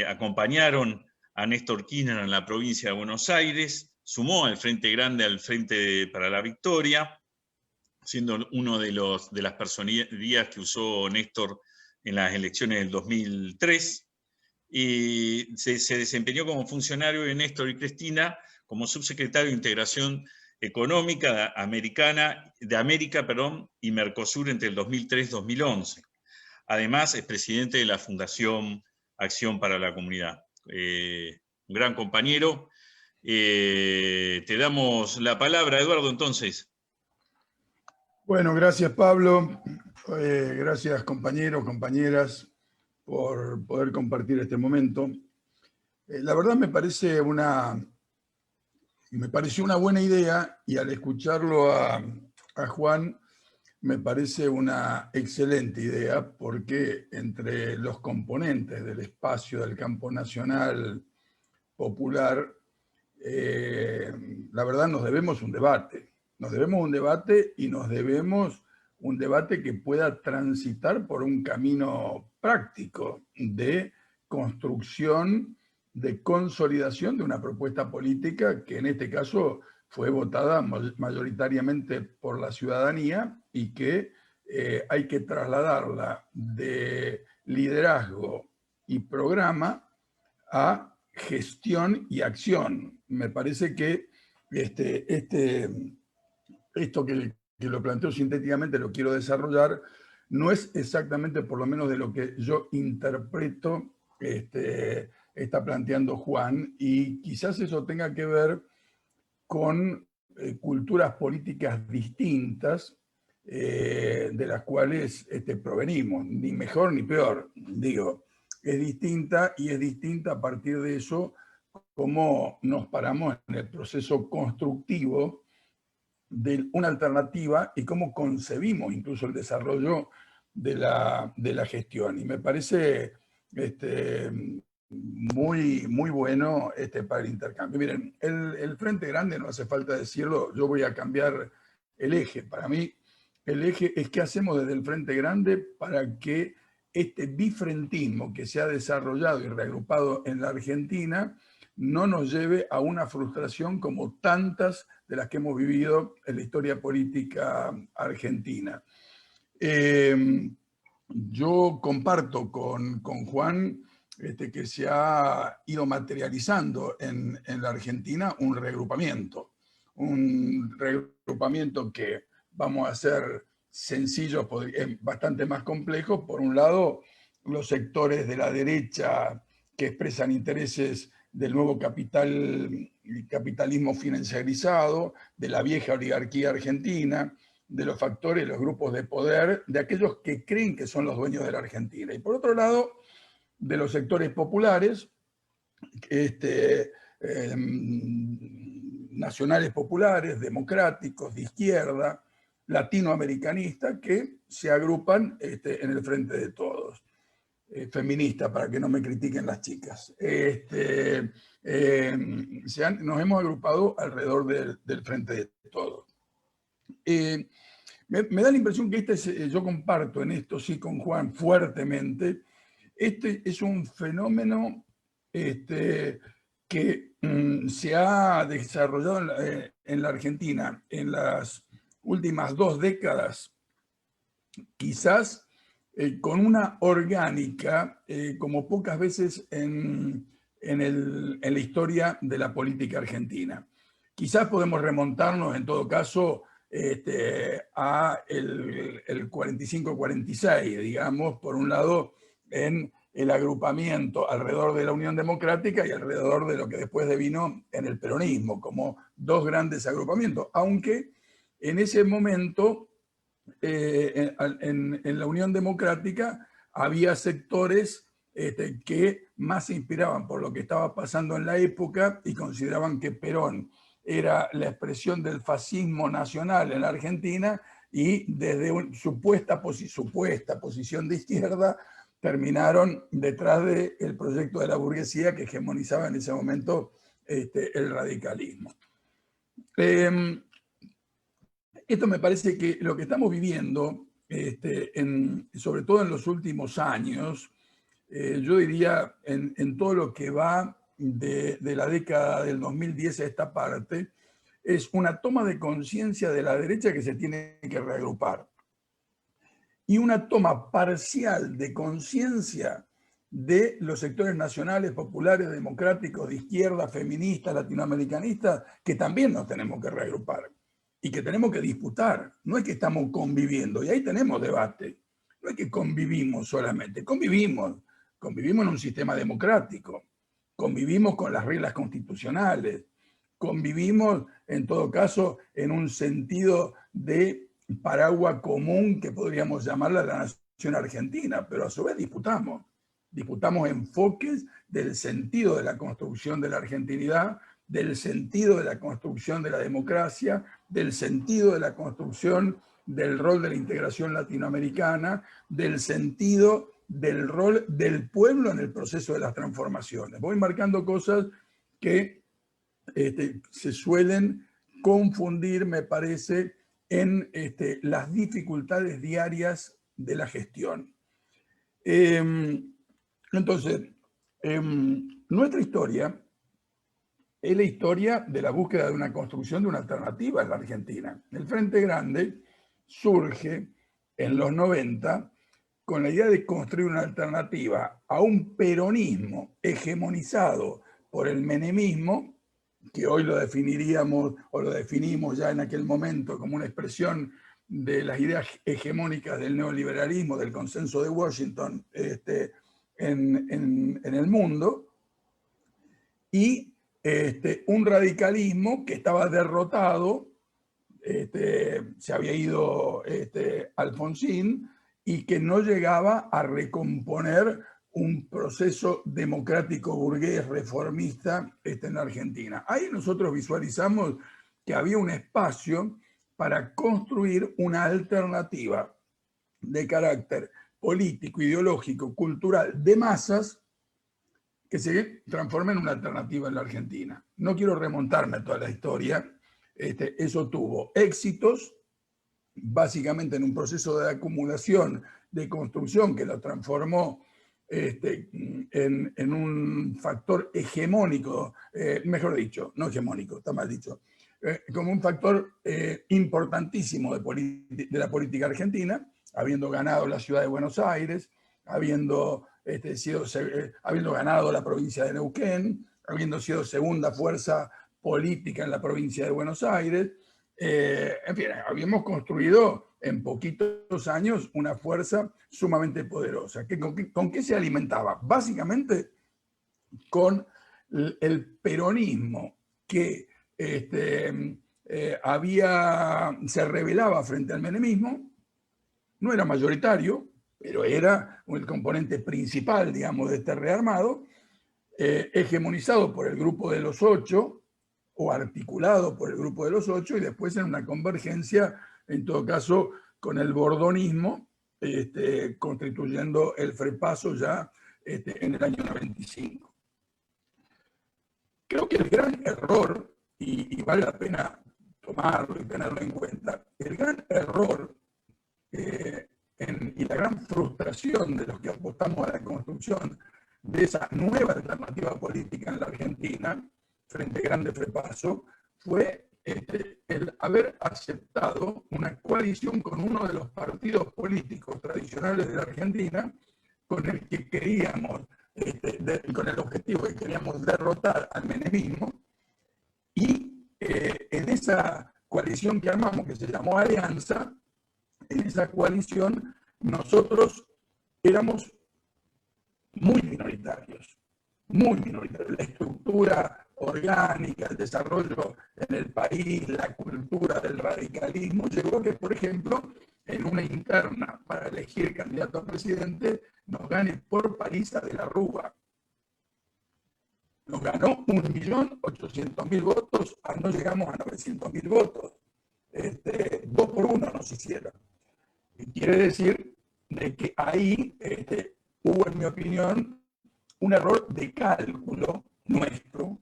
acompañaron a Néstor Kirchner en la provincia de Buenos Aires, sumó al Frente Grande al Frente para la Victoria, siendo uno de las personerías que usó Néstor en las elecciones del 2003 y se desempeñó como funcionario de Néstor y Cristina como subsecretario de Integración Económica de América y Mercosur entre el 2003 y 2011. Además, es presidente de la Fundación Acción para la Comunidad. Un gran compañero. Te damos la palabra, Eduardo, entonces. Bueno, gracias, Pablo. Gracias, compañeros, compañeras, por poder compartir este momento. La verdad me pareció una buena idea, y al escucharlo a Juan, me parece una excelente idea, porque entre los componentes del espacio del campo nacional popular, la verdad nos debemos un debate. Nos debemos un debate, y nos debemos un debate que pueda transitar por un camino práctico de construcción, de consolidación de una propuesta política que en este caso fue votada mayoritariamente por la ciudadanía, y que hay que trasladarla de liderazgo y programa a gestión y acción. Me parece que esto que lo planteo sintéticamente, lo quiero desarrollar, no es exactamente, por lo menos de lo que yo interpreto, está planteando Juan, y quizás eso tenga que ver con culturas políticas distintas, de las cuales provenimos, ni mejor ni peor, digo. Es distinta, y es distinta a partir de eso cómo nos paramos en el proceso constructivo de una alternativa, y cómo concebimos incluso el desarrollo de la gestión. Y me parece muy bueno para el intercambio. Miren, el Frente Grande, no hace falta decirlo, yo voy a cambiar el eje. Para mí, el eje es qué hacemos desde el Frente Grande para que este bifrentismo que se ha desarrollado y reagrupado en la Argentina no nos lleve a una frustración como tantas de las que hemos vivido en la historia política argentina. Yo comparto con Juan que se ha ido materializando en la Argentina un reagrupamiento que, vamos a ser sencillos, bastante más complejo. Por un lado, los sectores de la derecha que expresan intereses del nuevo capitalismo financiarizado, de la vieja oligarquía argentina, de los factores, los grupos de poder, de aquellos que creen que son los dueños de la Argentina. Y por otro lado, de los sectores populares, nacionales populares, democráticos, de izquierda, latinoamericanistas, que se agrupan en el Frente de Todos. Feminista, para que no me critiquen las chicas. Nos hemos agrupado alrededor del Frente de Todos. Me da la impresión que yo comparto en esto, sí, con Juan fuertemente. Este es un fenómeno que se ha desarrollado en la Argentina en las últimas 2 décadas, quizás con una orgánica como pocas veces en la historia de la política argentina. Quizás podemos remontarnos, en todo caso, a el 45-46, digamos, por un lado, en el agrupamiento alrededor de la Unión Democrática y alrededor de lo que después devino en el peronismo, como 2 grandes agrupamientos, aunque en ese momento en la Unión Democrática había sectores que más se inspiraban por lo que estaba pasando en la época, y consideraban que Perón era la expresión del fascismo nacional en la Argentina, y desde una supuesta posición de izquierda terminaron detrás del proyecto de la burguesía que hegemonizaba en ese momento el radicalismo. Esto me parece que lo que estamos viviendo, sobre todo en los últimos años, yo diría en todo lo que va de la década del 2010 a esta parte, es una toma de conciencia de la derecha que se tiene que reagrupar. y una toma parcial de conciencia de los sectores nacionales, populares, democráticos, de izquierda, feministas, latinoamericanistas, que también nos tenemos que reagrupar y que tenemos que disputar. No es que estamos conviviendo, y ahí tenemos debate. No es que convivimos solamente, convivimos en un sistema democrático, convivimos con las reglas constitucionales, convivimos en todo caso en un sentido de paraguas común que podríamos llamarla la nación argentina, pero a su vez disputamos enfoques del sentido de la construcción de la argentinidad, del sentido de la construcción de la democracia, del sentido de la construcción del rol de la integración latinoamericana, del sentido del rol del pueblo en el proceso de las transformaciones. Voy marcando cosas que se suelen confundir, me parece, en las dificultades diarias de la gestión. Entonces, nuestra historia es la historia de la búsqueda de una construcción de una alternativa en la Argentina. El Frente Grande surge en los 90 con la idea de construir una alternativa a un peronismo hegemonizado por el menemismo, que hoy lo definiríamos o lo definimos ya en aquel momento como una expresión de las ideas hegemónicas del neoliberalismo, del consenso de Washington en el mundo, y un radicalismo que estaba derrotado, se había ido Alfonsín, y que no llegaba a recomponer un proceso democrático burgués reformista en la Argentina. Ahí nosotros visualizamos que había un espacio para construir una alternativa de carácter político, ideológico, cultural, de masas, que se transforme en una alternativa en la Argentina. No quiero remontarme a toda la historia. Eso tuvo éxitos, básicamente en un proceso de acumulación, de construcción, que lo transformó en un factor hegemónico, mejor dicho, no hegemónico, está mal dicho, como un factor importantísimo de la política argentina, habiendo ganado la ciudad de Buenos Aires, habiendo ganado la provincia de Neuquén, habiendo sido segunda fuerza política en la provincia de Buenos Aires. En fin, habíamos construido en poquitos años una fuerza sumamente poderosa. ¿Con qué se alimentaba? Básicamente con el peronismo que se rebelaba frente al menemismo. No era mayoritario, pero era el componente principal, digamos, de este rearmado, hegemonizado por el Grupo de los Ocho, o articulado por el Grupo de los Ocho, y después en una convergencia, en todo caso, con el bordonismo, constituyendo el FREPASO ya en el año 95. Creo que el gran error, y vale la pena tomarlo y tenerlo en cuenta, el gran error y la gran frustración de los que apostamos a la construcción de esa nueva alternativa política en la Argentina, Frente Grande FREPASO, fue el haber aceptado una coalición con uno de los partidos políticos tradicionales de la Argentina, con el que queríamos, con el objetivo que queríamos derrotar al menemismo, y en esa coalición que armamos, que se llamó Alianza, en esa coalición nosotros éramos muy minoritarios. La estructura orgánica, el desarrollo en el país, la cultura del radicalismo, llegó a que, por ejemplo, en una interna para elegir candidato a presidente, nos gane por paliza de la Rúa. Nos ganó 1.800.000 votos, no llegamos a 900.000 votos. 2 por 1 nos hicieron. Y quiere decir de que ahí hubo, en mi opinión, un error de cálculo nuestro,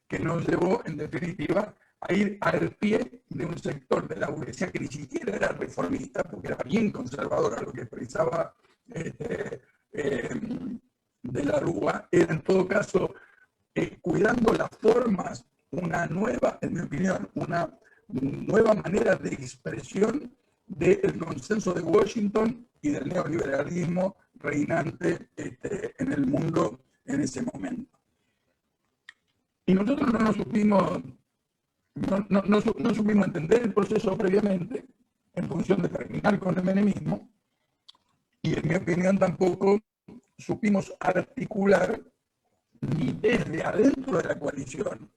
que nos llevó, en definitiva, a ir al pie de un sector de la burguesía que ni siquiera era reformista, porque era bien conservadora, lo que expresaba de la Rúa, era en todo caso, cuidando las formas, una nueva, en mi opinión, una nueva manera de expresión del consenso de Washington y del neoliberalismo reinante en el mundo en ese momento. Y nosotros no supimos entender el proceso previamente en función de terminar con el menemismo, y en mi opinión tampoco supimos articular ni desde adentro de la coalición,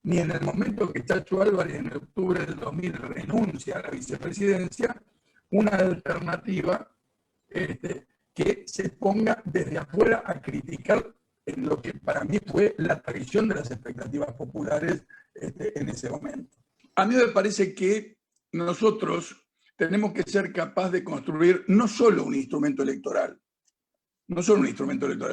ni en el momento que Chacho Álvarez en octubre del 2000 renuncia a la vicepresidencia, una alternativa que se ponga desde afuera a criticar en lo que para mí fue la traición de las expectativas populares en ese momento. A mí me parece que nosotros tenemos que ser capaces de construir no solo un instrumento electoral,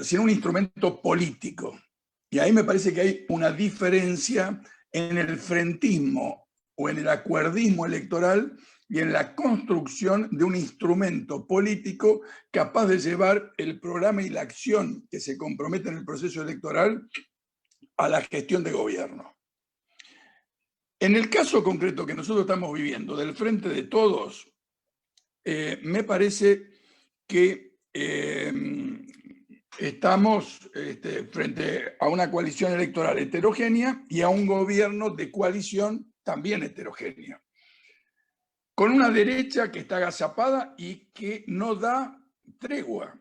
sino un instrumento político. Y ahí me parece que hay una diferencia en el frentismo o en el acuerdismo electoral y en la construcción de un instrumento político capaz de llevar el programa y la acción que se compromete en el proceso electoral a la gestión de gobierno. En el caso concreto que nosotros estamos viviendo, del Frente de Todos, me parece que estamos frente a una coalición electoral heterogénea y a un gobierno de coalición también heterogéneo, con una derecha que está agazapada y que no da tregua,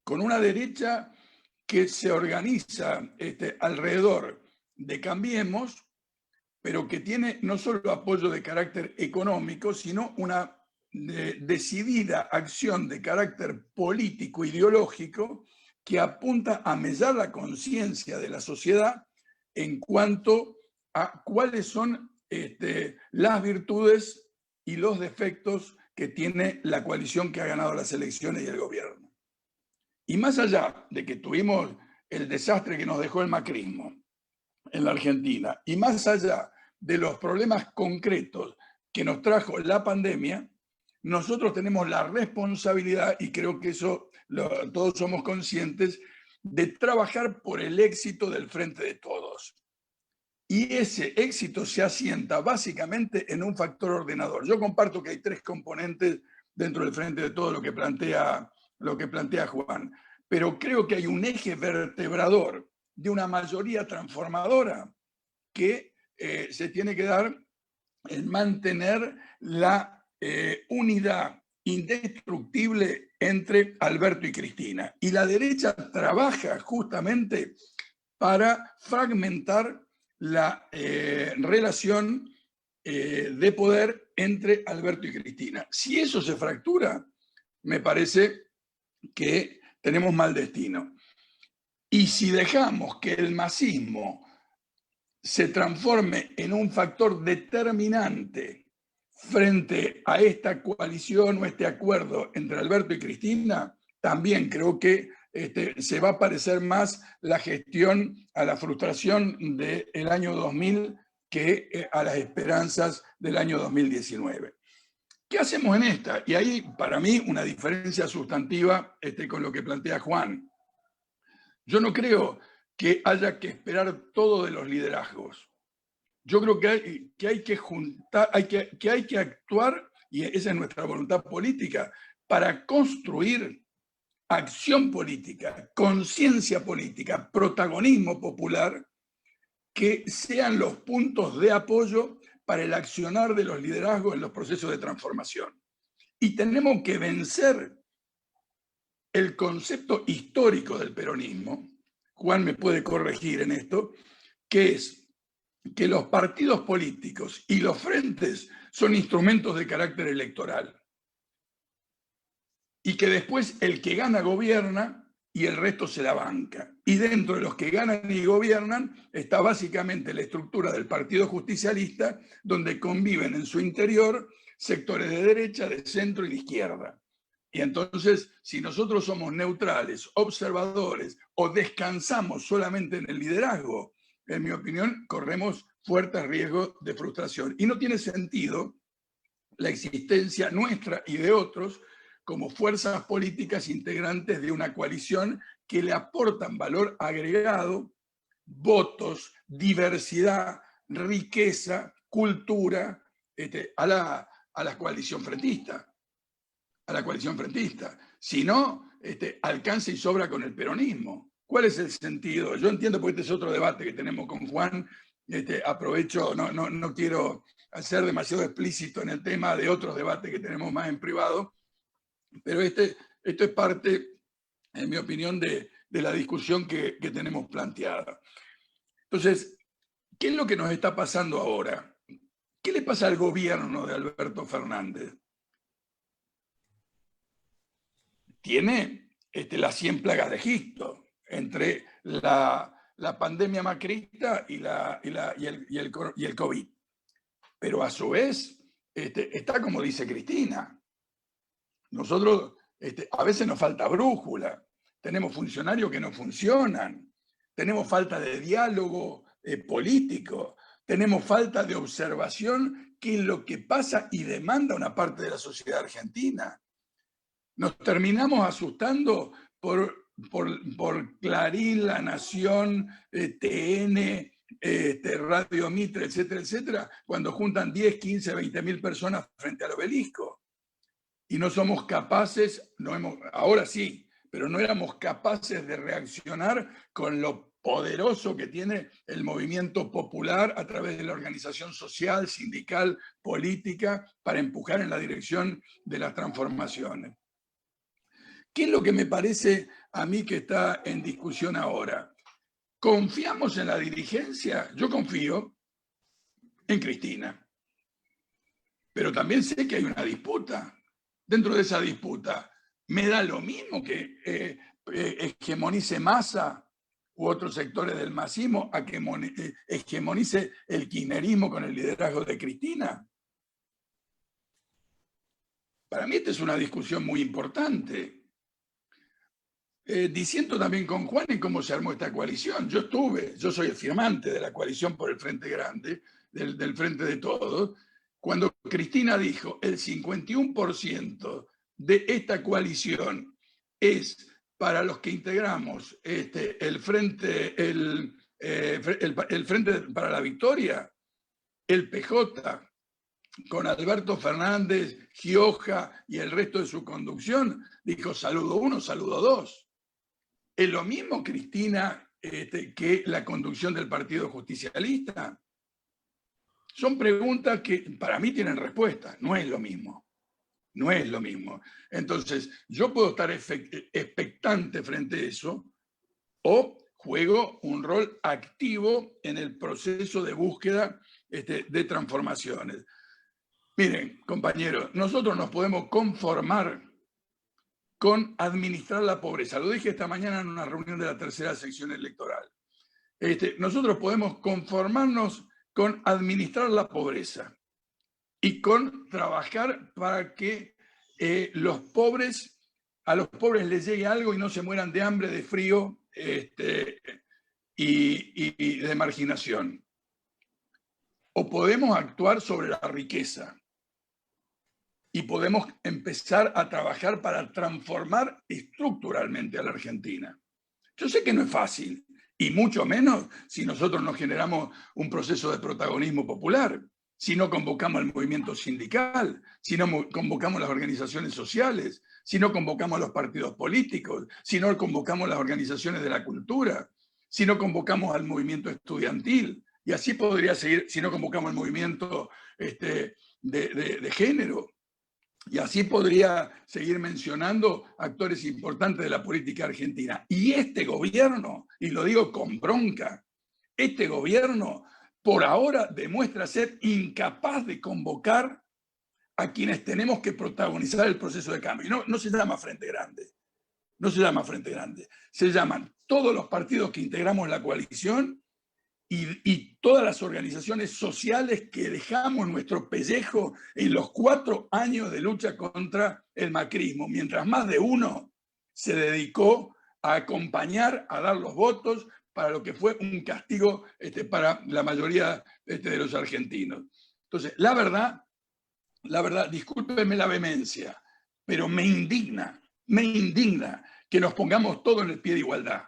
con una derecha que se organiza alrededor de Cambiemos, pero que tiene no solo apoyo de carácter económico, sino una decidida acción de carácter político, ideológico, que apunta a mellar la conciencia de la sociedad en cuanto a cuáles son las virtudes y los defectos que tiene la coalición que ha ganado las elecciones y el gobierno. Y más allá de que tuvimos el desastre que nos dejó el macrismo en la Argentina, y más allá de los problemas concretos que nos trajo la pandemia, nosotros tenemos la responsabilidad, y creo que eso todos somos conscientes, de trabajar por el éxito del Frente de Todos. Y ese éxito se asienta básicamente en un factor ordenador. Yo comparto que hay tres componentes dentro del Frente de Todos, lo que plantea Juan, pero creo que hay un eje vertebrador de una mayoría transformadora que se tiene que dar en mantener la unidad indestructible entre Alberto y Cristina. Y la derecha trabaja justamente para fragmentar la relación de poder entre Alberto y Cristina. Si eso se fractura, me parece que tenemos mal destino. Y si dejamos que el masismo se transforme en un factor determinante frente a esta coalición o este acuerdo entre Alberto y Cristina, también creo que se va a parecer más la gestión a la frustración del año 2000 que a las esperanzas del año 2019. ¿Qué hacemos en esta? Y ahí, para mí, una diferencia sustantiva con lo que plantea Juan. Yo no creo que haya que esperar todo de los liderazgos. Yo creo que hay que juntar, que hay que actuar, y esa es nuestra voluntad política, para construir acción política, conciencia política, protagonismo popular, que sean los puntos de apoyo para el accionar de los liderazgos en los procesos de transformación. Y tenemos que vencer el concepto histórico del peronismo, Juan me puede corregir en esto, que es que los partidos políticos y los frentes son instrumentos de carácter electoral. Y que después el que gana gobierna y el resto se la banca. Y dentro de los que ganan y gobiernan está básicamente la estructura del Partido Justicialista, donde conviven en su interior sectores de derecha, de centro y de izquierda. Y entonces, si nosotros somos neutrales, observadores o descansamos solamente en el liderazgo, en mi opinión, corremos fuertes riesgos de frustración. Y no tiene sentido la existencia nuestra y de otros como fuerzas políticas integrantes de una coalición que le aportan valor agregado, votos, diversidad, riqueza, cultura, a a la coalición frentista. A la coalición frentista. Si no, alcanza y sobra con el peronismo. ¿Cuál es el sentido? Yo entiendo, porque este es otro debate que tenemos con Juan. Aprovecho, no quiero ser demasiado explícito en el tema de otros debates que tenemos más en privado, pero esto es parte, en mi opinión, de la discusión que tenemos planteada. Entonces, ¿qué es lo que nos está pasando ahora? ¿Qué le pasa al gobierno de Alberto Fernández? Tiene las 100 plagas de Egipto, entre la pandemia macrista y el COVID. Pero a su vez, está como dice Cristina. Nosotros, a veces nos falta brújula, tenemos funcionarios que no funcionan, tenemos falta de diálogo político, tenemos falta de observación, que es lo que pasa y demanda una parte de la sociedad argentina. Nos terminamos asustando por Clarín, La Nación, TN, Radio Mitre, etcétera, etcétera, cuando juntan 10, 15, 20.000 personas frente al obelisco. Y no somos capaces, ahora sí, pero no éramos capaces de reaccionar con lo poderoso que tiene el movimiento popular a través de la organización social, sindical, política, para empujar en la dirección de las transformaciones. ¿Qué es lo que me parece a mí que está en discusión ahora? ¿Confiamos en la dirigencia? Yo confío en Cristina. Pero también sé que hay una disputa. Dentro de esa disputa, me da lo mismo que hegemonice Massa u otros sectores del masismo a que hegemonice el kirchnerismo con el liderazgo de Cristina. Para mí esta es una discusión muy importante. Diciendo también con Juan en cómo se armó esta coalición. Yo soy el firmante de la coalición por el Frente Grande, del Frente de Todos, cuando Cristina dijo el 51% de esta coalición es para los que integramos el Frente para la Victoria, el PJ, con Alberto Fernández, Gioja y el resto de su conducción, dijo saludo 1, saludo 2. ¿Es lo mismo, Cristina, que la conducción del Partido Justicialista? Son preguntas que para mí tienen respuesta. No es lo mismo. No es lo mismo. Entonces, yo puedo estar expectante frente a eso o juego un rol activo en el proceso de búsqueda de transformaciones. Miren, compañeros, nosotros nos podemos conformar con administrar la pobreza. Lo dije esta mañana en una reunión de la tercera sección electoral. Nosotros podemos conformarnos con administrar la pobreza y con trabajar para que a los pobres les llegue algo y no se mueran de hambre, de frío y de marginación. O podemos actuar sobre la riqueza. Y podemos empezar a trabajar para transformar estructuralmente a la Argentina. Yo sé que no es fácil, y mucho menos si nosotros no generamos un proceso de protagonismo popular, si no convocamos al movimiento sindical, si no convocamos las organizaciones sociales, si no convocamos los partidos políticos, si no convocamos las organizaciones de la cultura, si no convocamos al movimiento estudiantil, y así podría seguir, si no convocamos al movimiento de género. Y así podría seguir mencionando actores importantes de la política argentina. Y este gobierno, y lo digo con bronca, este gobierno por ahora demuestra ser incapaz de convocar a quienes tenemos que protagonizar el proceso de cambio. No se llama Frente Grande, no se llama Frente Grande, se llaman todos los partidos que integramos la coalición y todas las organizaciones sociales que dejamos nuestro pellejo en los 4 años de lucha contra el macrismo, mientras más de uno se dedicó a acompañar, a dar los votos para lo que fue un castigo para la mayoría de los argentinos. Entonces, la verdad, discúlpenme la vehemencia, pero me indigna que nos pongamos todos en el pie de igualdad.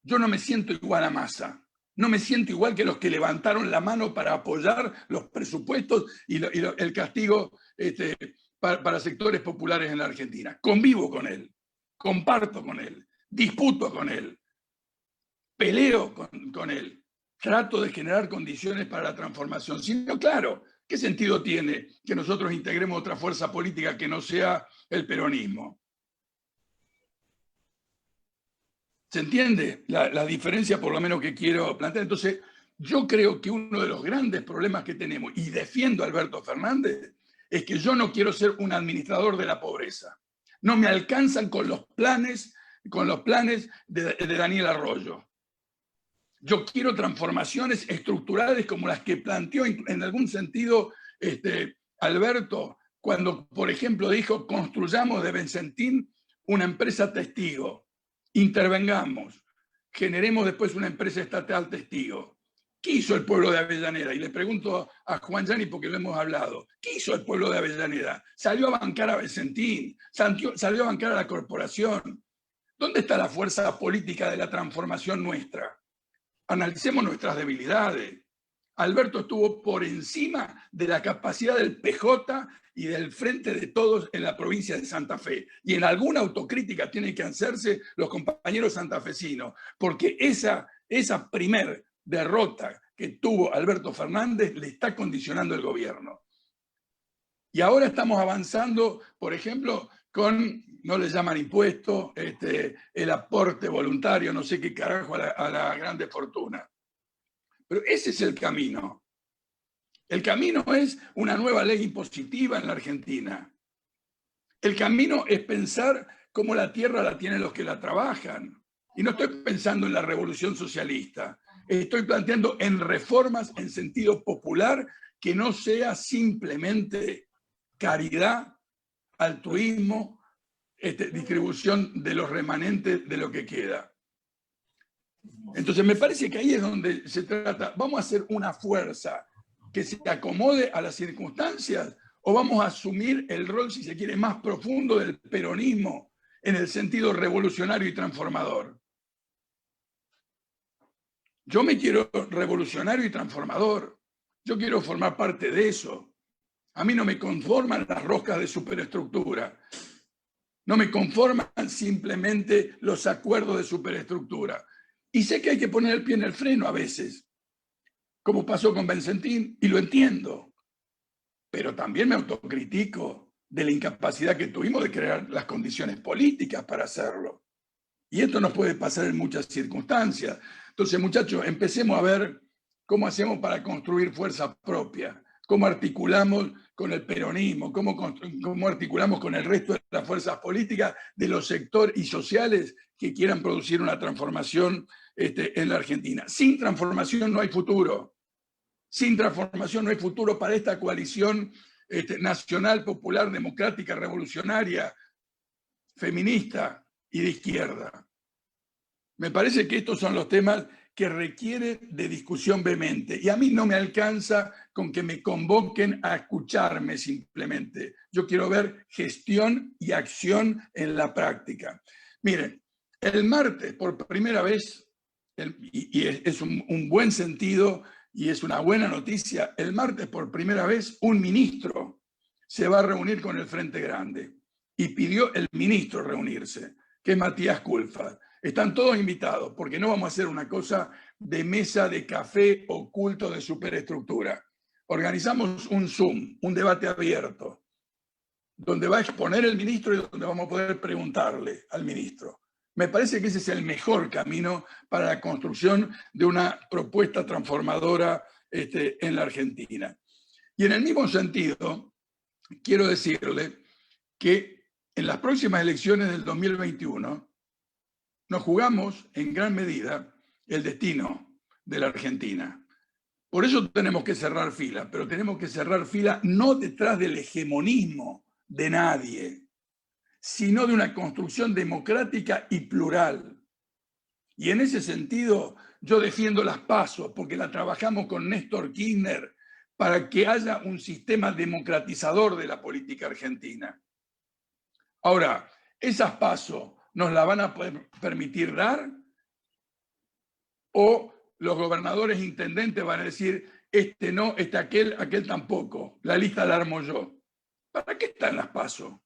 Yo no me siento igual a Massa. No me siento igual que los que levantaron la mano para apoyar los presupuestos y el castigo para sectores populares en la Argentina. Convivo con él, comparto con él, disputo con él, peleo con él, trato de generar condiciones para la transformación. Sino, claro, ¿qué sentido tiene que nosotros integremos otra fuerza política que no sea el peronismo? ¿Se entiende la diferencia, por lo menos, que quiero plantear? Entonces, yo creo que uno de los grandes problemas que tenemos, y defiendo a Alberto Fernández, es que yo no quiero ser un administrador de la pobreza. No me alcanzan con los planes de Daniel Arroyo. Yo quiero transformaciones estructurales como las que planteó en algún sentido Alberto, cuando, por ejemplo, dijo: construyamos de Vicentín una empresa testigo, intervengamos, generemos después una empresa estatal testigo. ¿Qué hizo el pueblo de Avellaneda? Y le pregunto a Juan Gianni, porque lo hemos hablado. ¿Qué hizo el pueblo de Avellaneda? Salió a bancar a Vicentín, salió a bancar a la corporación. ¿Dónde está la fuerza política de la transformación nuestra? Analicemos nuestras debilidades. Alberto estuvo por encima de la capacidad del PJ y del Frente de Todos en la provincia de Santa Fe. Y en alguna autocrítica tienen que hacerse los compañeros santafesinos, porque esa primer derrota que tuvo Alberto Fernández le está condicionando el gobierno. Y ahora estamos avanzando, por ejemplo, con, no le llaman impuesto, el aporte voluntario, no sé qué carajo, a la grande fortuna. Pero ese es el camino. El camino es una nueva ley impositiva en la Argentina. El camino es pensar cómo la tierra la tienen los que la trabajan. Y no estoy pensando en la revolución socialista. Estoy planteando en reformas en sentido popular que no sea simplemente caridad, altruismo, distribución de los remanentes de lo que queda. Entonces me parece que ahí es donde se trata. ¿Vamos a hacer una fuerza que se acomode a las circunstancias o vamos a asumir el rol, si se quiere, más profundo del peronismo en el sentido revolucionario y transformador? Yo me quiero revolucionario y transformador. Yo quiero formar parte de eso. A mí no me conforman las roscas de superestructura. No me conforman simplemente los acuerdos de superestructura. Y sé que hay que poner el pie en el freno a veces, como pasó con Vicentín, y lo entiendo. Pero también me autocritico de la incapacidad que tuvimos de crear las condiciones políticas para hacerlo. Y esto nos puede pasar en muchas circunstancias. Entonces, muchachos, empecemos a ver cómo hacemos para construir fuerza propia, cómo articulamos con el peronismo, cómo articulamos con el resto de las fuerzas políticas de los sectores y sociales que quieran producir una transformación en la Argentina. Sin transformación no hay futuro. Sin transformación no hay futuro para esta coalición nacional, popular, democrática, revolucionaria, feminista y de izquierda. Me parece que estos son los temas que requieren de discusión vehemente. Y a mí no me alcanza con que me convoquen a escucharme simplemente. Yo quiero ver gestión y acción en la práctica. Miren, el martes, por primera vez, y es un buen sentido y es una buena noticia, el martes por primera vez un ministro se va a reunir con el Frente Grande. Y pidió el ministro reunirse, que es Matías Culfas. Están todos invitados, porque no vamos a hacer una cosa de mesa de café oculto de superestructura. Organizamos un Zoom, un debate abierto, donde va a exponer el ministro y donde vamos a poder preguntarle al ministro. Me parece que ese es el mejor camino para la construcción de una propuesta transformadora en la Argentina. Y en el mismo sentido, quiero decirle que en las próximas elecciones del 2021 nos jugamos en gran medida el destino de la Argentina. Por eso tenemos que cerrar fila, pero tenemos que cerrar fila no detrás del hegemonismo de nadie, sino de una construcción democrática y plural. Y en ese sentido yo defiendo las PASO, porque la trabajamos con Néstor Kirchner para que haya un sistema democratizador de la política argentina. Ahora, esas PASO nos la van a poder permitir dar, o los gobernadores e intendentes van a decir, este no, este aquel tampoco, la lista la armo yo. ¿Para qué están las PASO?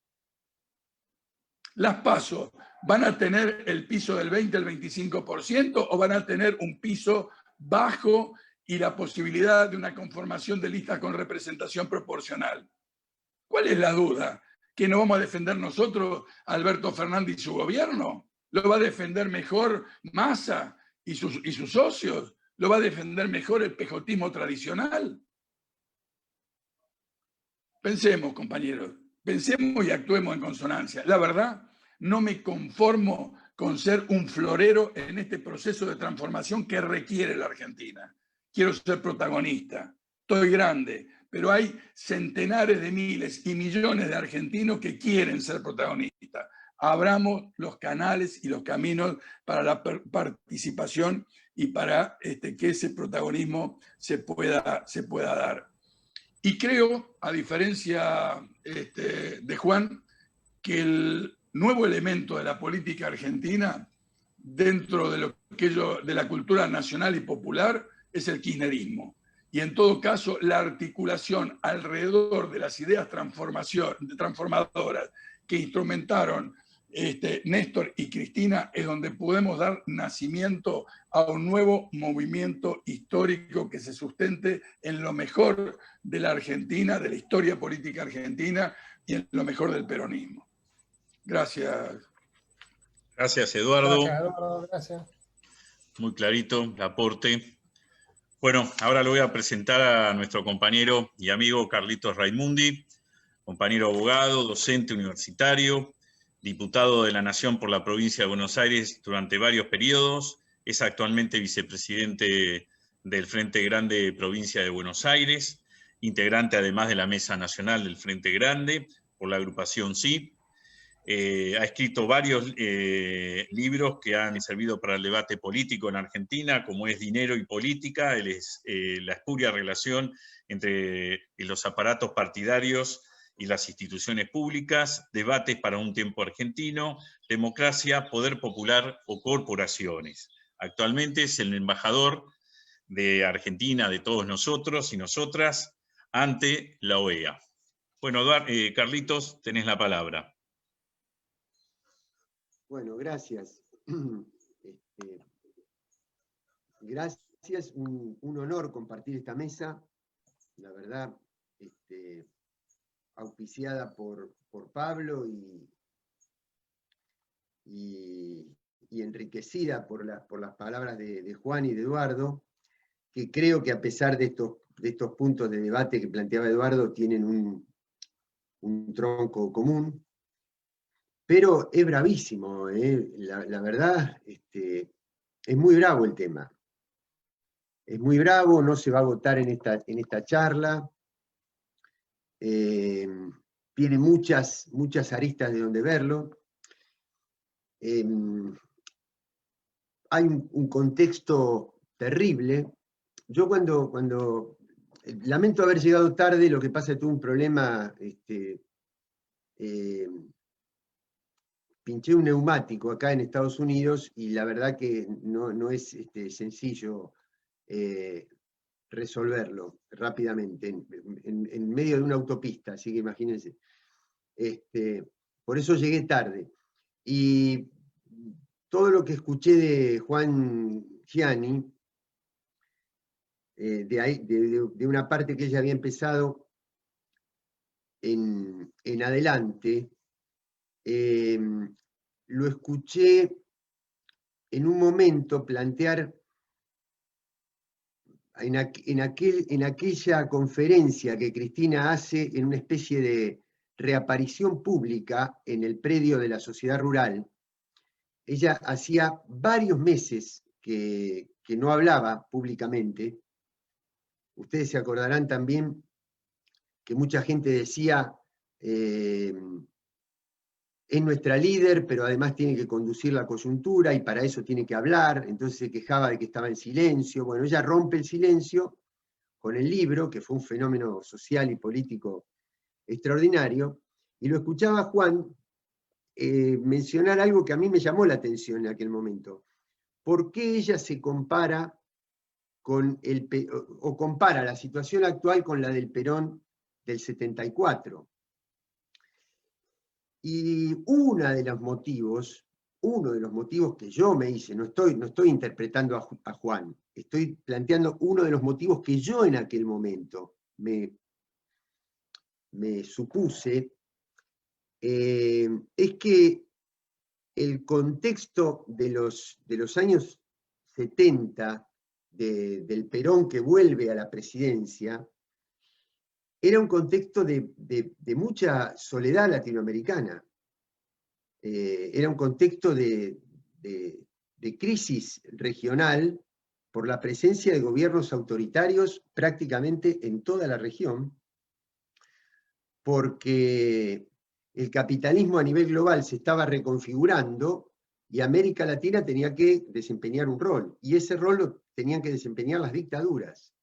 ¿Las PASO van a tener el piso del 20 al 25% o van a tener un piso bajo y la posibilidad de una conformación de listas con representación proporcional? ¿Cuál es la duda? ¿Que no vamos a defender nosotros a Alberto Fernández y su gobierno? ¿Lo va a defender mejor Massa y sus socios? ¿Lo va a defender mejor el pejotismo tradicional? Pensemos, compañeros, pensemos y actuemos en consonancia. La verdad, no me conformo con ser un florero en este proceso de transformación que requiere la Argentina. Quiero ser protagonista. Estoy grande, pero hay centenares de miles y millones de argentinos que quieren ser protagonistas. Abramos los canales y los caminos para la participación y para que ese protagonismo se pueda dar. Y creo, a diferencia de Juan, que el nuevo elemento de la política argentina, dentro de la cultura nacional y popular, es el kirchnerismo. Y en todo caso, la articulación alrededor de las ideas transformadoras que instrumentaron Néstor y Cristina es donde podemos dar nacimiento a un nuevo movimiento histórico que se sustente en lo mejor de la Argentina, de la historia política argentina y en lo mejor del peronismo. Gracias. Gracias, Eduardo. Gracias, Eduardo. Gracias. Muy clarito el aporte. Bueno, ahora lo voy a presentar a nuestro compañero y amigo Carlitos Raimundi, compañero abogado, docente universitario, diputado de la Nación por la provincia de Buenos Aires durante varios periodos, es actualmente vicepresidente del Frente Grande Provincia de Buenos Aires, integrante además de la Mesa Nacional del Frente Grande por la agrupación Sí. Ha escrito varios libros que han servido para el debate político en Argentina, como es Dinero y Política, la espuria relación entre los aparatos partidarios y las instituciones públicas, Debates para un tiempo argentino, Democracia, Poder Popular o Corporaciones. Actualmente es el embajador de Argentina, de todos nosotros y nosotras, ante la OEA. Bueno, Carlitos, tenés la palabra. Bueno, gracias. Gracias, un honor compartir esta mesa, la verdad, auspiciada por Pablo y enriquecida por las palabras de Juan y de Eduardo, que creo que a pesar de estos puntos de debate que planteaba Eduardo, tienen un tronco común. Pero es bravísimo, la verdad, es muy bravo el tema. Es muy bravo, no se va a votar en esta charla. Tiene muchas aristas de donde verlo. Hay un contexto terrible. Yo cuando lamento haber llegado tarde, lo que pasa es que tuve un problema, pinché un neumático acá en Estados Unidos y la verdad que no es sencillo resolverlo rápidamente en medio de una autopista, así que imagínense. Por eso llegué tarde. Y todo lo que escuché de Juan Gianni, de una parte que ella había empezado en adelante, lo escuché en un momento plantear en aquella conferencia que Cristina hace en una especie de reaparición pública en el predio de la Sociedad Rural. Ella hacía varios meses que no hablaba públicamente. Ustedes se acordarán también que mucha gente decía es nuestra líder, pero además tiene que conducir la coyuntura y para eso tiene que hablar, entonces se quejaba de que estaba en silencio. Bueno, ella rompe el silencio con el libro, que fue un fenómeno social y político extraordinario, y lo escuchaba Juan mencionar algo que a mí me llamó la atención en aquel momento. ¿Por qué ella se compara compara la situación actual con la del Perón del 74? Y uno de los motivos que yo me hice, no estoy interpretando a Juan, estoy planteando uno de los motivos que yo en aquel momento me supuse, es que el contexto de los años 70, del Perón que vuelve a la presidencia, era un contexto de mucha soledad latinoamericana. Era un contexto de crisis regional por la presencia de gobiernos autoritarios prácticamente en toda la región, porque el capitalismo a nivel global se estaba reconfigurando y América Latina tenía que desempeñar un rol, y ese rol lo tenían que desempeñar las dictaduras.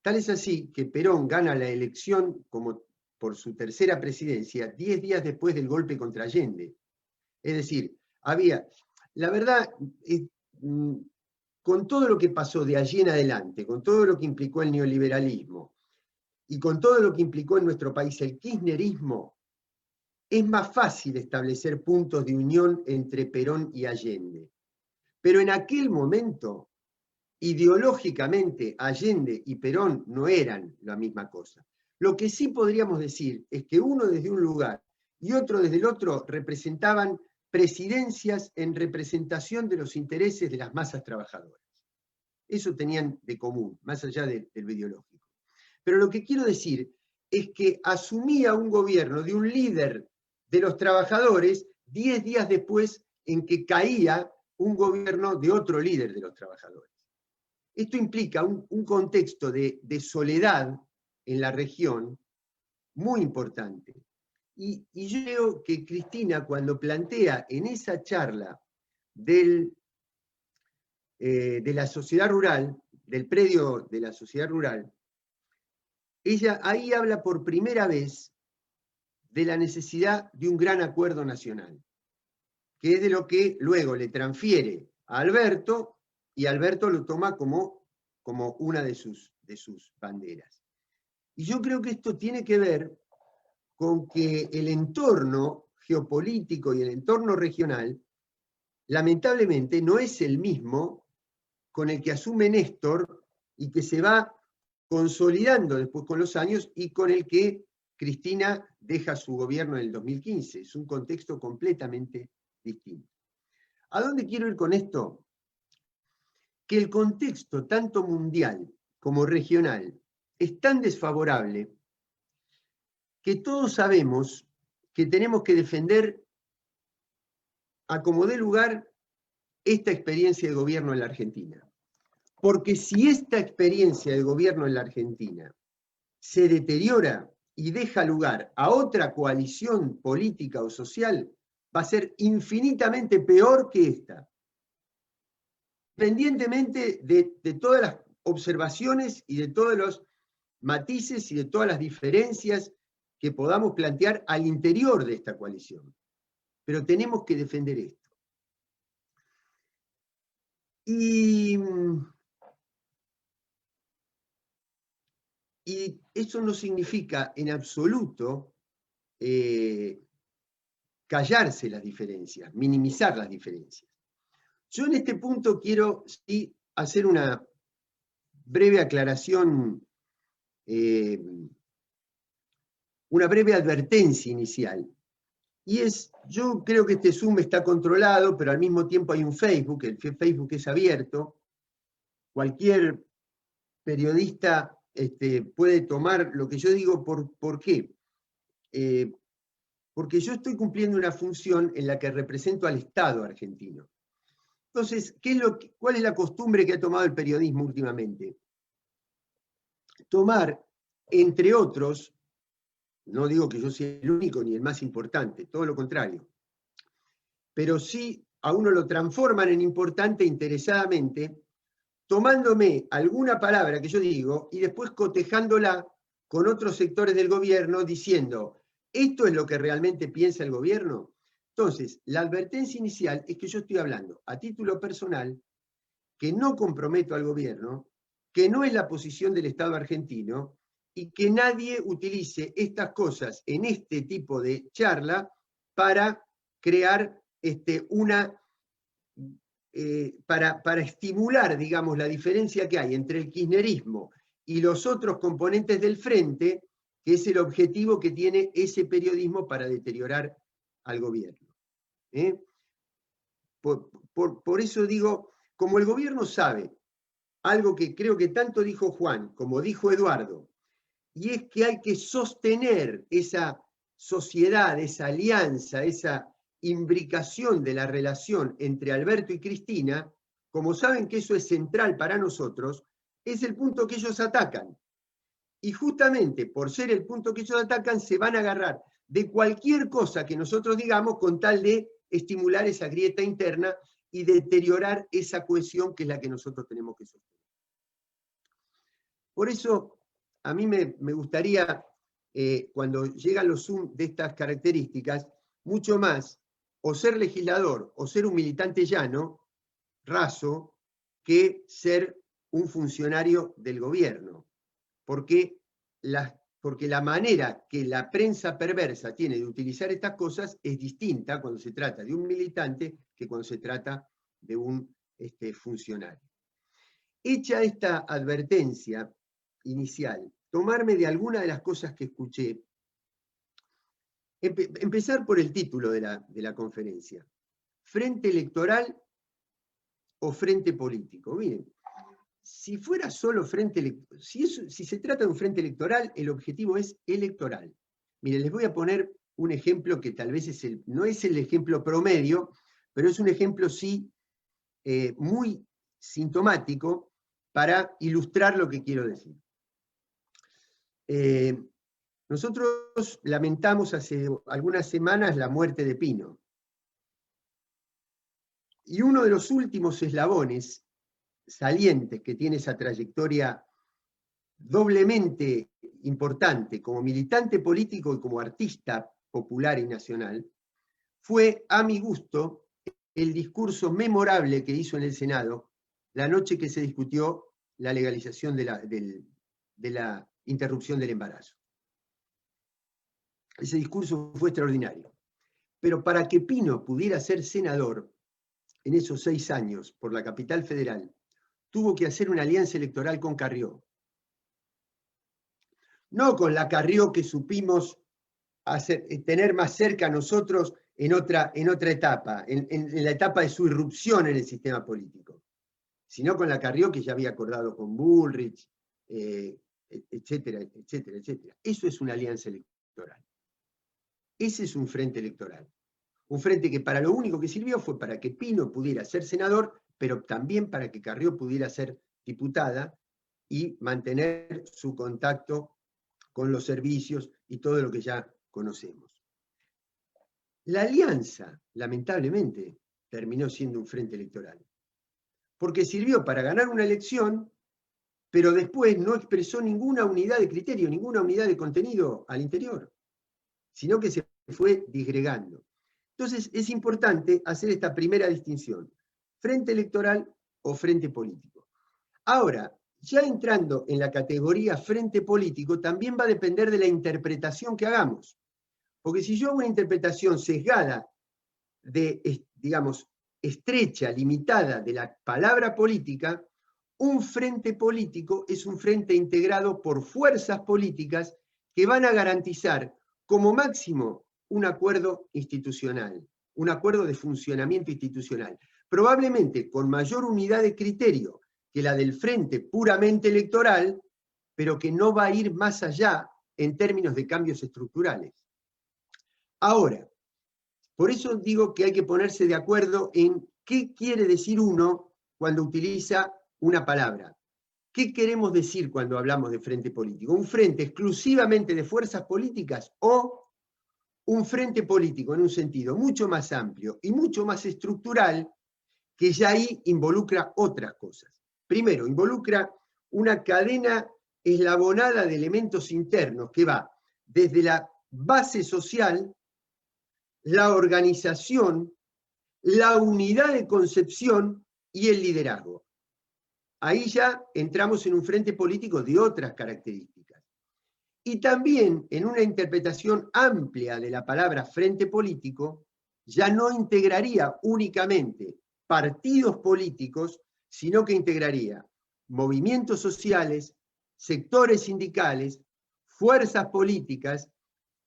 Tal es así que Perón gana la elección como por su tercera presidencia 10 días después del golpe contra Allende. Es decir, la verdad, con todo lo que pasó de allí en adelante, con todo lo que implicó el neoliberalismo, y con todo lo que implicó en nuestro país el kirchnerismo, es más fácil establecer puntos de unión entre Perón y Allende. Pero en aquel momento, ideológicamente, Allende y Perón no eran la misma cosa. Lo que sí podríamos decir es que uno desde un lugar y otro desde el otro representaban presidencias en representación de los intereses de las masas trabajadoras. Eso tenían de común, más allá de lo ideológico. Pero lo que quiero decir es que asumía un gobierno de un líder de los trabajadores 10 días después en que caía un gobierno de otro líder de los trabajadores. Esto implica un contexto de soledad en la región muy importante. Y yo creo que Cristina, cuando plantea en esa charla de la sociedad rural, del predio de la sociedad rural, ella ahí habla por primera vez de la necesidad de un gran acuerdo nacional, que es de lo que luego le transfiere a Alberto, y Alberto lo toma como una de sus banderas. Y yo creo que esto tiene que ver con que el entorno geopolítico y el entorno regional, lamentablemente, no es el mismo con el que asume Néstor y que se va consolidando después con los años, y con el que Cristina deja su gobierno en el 2015. Es un contexto completamente distinto. ¿A dónde quiero ir con esto? Que el contexto, tanto mundial como regional, es tan desfavorable que todos sabemos que tenemos que defender a como dé lugar esta experiencia de gobierno en la Argentina. Porque si esta experiencia de gobierno en la Argentina se deteriora y deja lugar a otra coalición política o social, va a ser infinitamente peor que esta. Independientemente de todas las observaciones y de todos los matices y de todas las diferencias que podamos plantear al interior de esta coalición. Pero tenemos que defender esto. Y eso no significa en absoluto callarse las diferencias, minimizar las diferencias. Yo en este punto quiero sí hacer una breve aclaración, una breve advertencia inicial. Y yo creo que este Zoom está controlado, pero al mismo tiempo hay un Facebook, el Facebook es abierto. Cualquier periodista puede tomar lo que yo digo. ¿Por qué? Porque yo estoy cumpliendo una función en la que represento al Estado argentino. Entonces, ¿cuál es la costumbre que ha tomado el periodismo últimamente? Tomar, entre otros, no digo que yo sea el único ni el más importante, todo lo contrario, pero sí a uno lo transforman en importante interesadamente, tomándome alguna palabra que yo digo y después cotejándola con otros sectores del gobierno diciendo, ¿esto es lo que realmente piensa el gobierno? Entonces, la advertencia inicial es que yo estoy hablando a título personal, que no comprometo al gobierno, que no es la posición del Estado argentino, y que nadie utilice estas cosas en este tipo de charla para crear para estimular, digamos, la diferencia que hay entre el kirchnerismo y los otros componentes del frente, que es el objetivo que tiene ese periodismo para deteriorar al gobierno. Por eso digo, como el gobierno sabe algo que creo que tanto dijo Juan como dijo Eduardo, y es que hay que sostener esa sociedad, esa alianza, esa imbricación de la relación entre Alberto y Cristina, como saben que eso es central para nosotros, es el punto que ellos atacan. Y justamente por ser el punto que ellos atacan, se van a agarrar de cualquier cosa que nosotros digamos con tal de estimular esa grieta interna y deteriorar esa cohesión que es la que nosotros tenemos que sostener. Por eso, a mí me gustaría, cuando llegan los Zoom de estas características, mucho más o ser legislador o ser un militante llano, raso, que ser un funcionario del gobierno. Porque la manera que la prensa perversa tiene de utilizar estas cosas es distinta cuando se trata de un militante que cuando se trata de un funcionario. Hecha esta advertencia inicial, tomarme de alguna de las cosas que escuché, empezar por el título de la conferencia. ¿Frente electoral o frente político? Miren, si fuera solo frente electoral, si se trata de un frente electoral, el objetivo es electoral. Miren, les voy a poner un ejemplo que tal vez no es el ejemplo promedio, pero es un ejemplo sí muy sintomático para ilustrar lo que quiero decir. Nosotros lamentamos hace algunas semanas la muerte de Pino. Y uno de los últimos eslabones salientes que tiene esa trayectoria doblemente importante como militante político y como artista popular y nacional, fue, a mi gusto, el discurso memorable que hizo en el Senado la noche que se discutió la legalización de la interrupción del embarazo. Ese discurso fue extraordinario. Pero para que Pino pudiera ser senador en esos 6 años por la capital federal, tuvo que hacer una alianza electoral con Carrió. No con la Carrió que supimos tener más cerca a nosotros en otra etapa, en la etapa de su irrupción en el sistema político, sino con la Carrió que ya había acordado con Bullrich, etcétera, etcétera, etcétera. Eso es una alianza electoral. Ese es un frente electoral. Un frente que para lo único que sirvió fue para que Pino pudiera ser senador, pero también para que Carrió pudiera ser diputada y mantener su contacto con los servicios y todo lo que ya conocemos. La alianza, lamentablemente, terminó siendo un frente electoral, porque sirvió para ganar una elección, pero después no expresó ninguna unidad de criterio, ninguna unidad de contenido al interior, sino que se fue disgregando. Entonces es importante hacer esta primera distinción, frente electoral o frente político. Ahora, ya entrando en la categoría frente político, también va a depender de la interpretación que hagamos. Porque si yo hago una interpretación sesgada, digamos, estrecha, limitada de la palabra política, un frente político es un frente integrado por fuerzas políticas que van a garantizar como máximo un acuerdo institucional, un acuerdo de funcionamiento institucional, probablemente con mayor unidad de criterio que la del frente puramente electoral, pero que no va a ir más allá en términos de cambios estructurales. Ahora, por eso digo que hay que ponerse de acuerdo en qué quiere decir uno cuando utiliza una palabra. ¿Qué queremos decir cuando hablamos de frente político? ¿Un frente exclusivamente de fuerzas políticas o un frente político en un sentido mucho más amplio y mucho más estructural que ya ahí involucra otras cosas? Primero, involucra una cadena eslabonada de elementos internos que va desde la base social, la organización, la unidad de concepción y el liderazgo. Ahí ya entramos en un frente político de otras características. Y también en una interpretación amplia de la palabra frente político, ya no integraría únicamente partidos políticos, sino que integraría movimientos sociales, sectores sindicales, fuerzas políticas,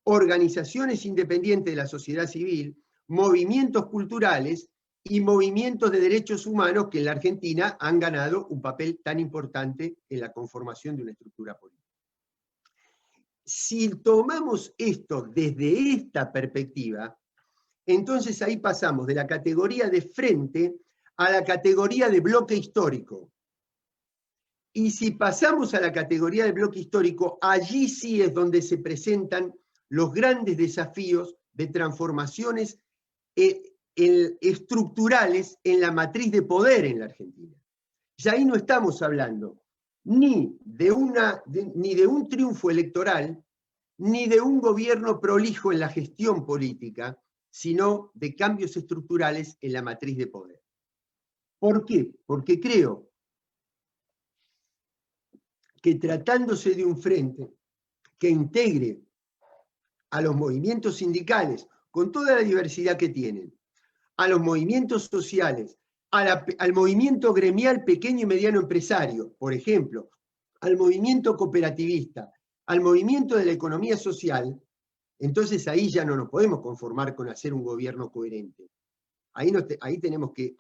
organizaciones independientes de la sociedad civil, movimientos culturales y movimientos de derechos humanos que en la Argentina han ganado un papel tan importante en la conformación de una estructura política. Si tomamos esto desde esta perspectiva, entonces ahí pasamos de la categoría de frente a la categoría de bloque histórico. Y si pasamos a la categoría de bloque histórico, allí sí es donde se presentan los grandes desafíos de transformaciones estructurales en la matriz de poder en la Argentina. Ya ahí no estamos hablando ni de un triunfo electoral, ni de un gobierno prolijo en la gestión política, sino de cambios estructurales en la matriz de poder. ¿Por qué? Porque creo que tratándose de un frente que integre a los movimientos sindicales, con toda la diversidad que tienen, a los movimientos sociales, al movimiento gremial pequeño y mediano empresario, por ejemplo, al movimiento cooperativista, al movimiento de la economía social, entonces ahí ya no nos podemos conformar con hacer un gobierno coherente. Ahí tenemos que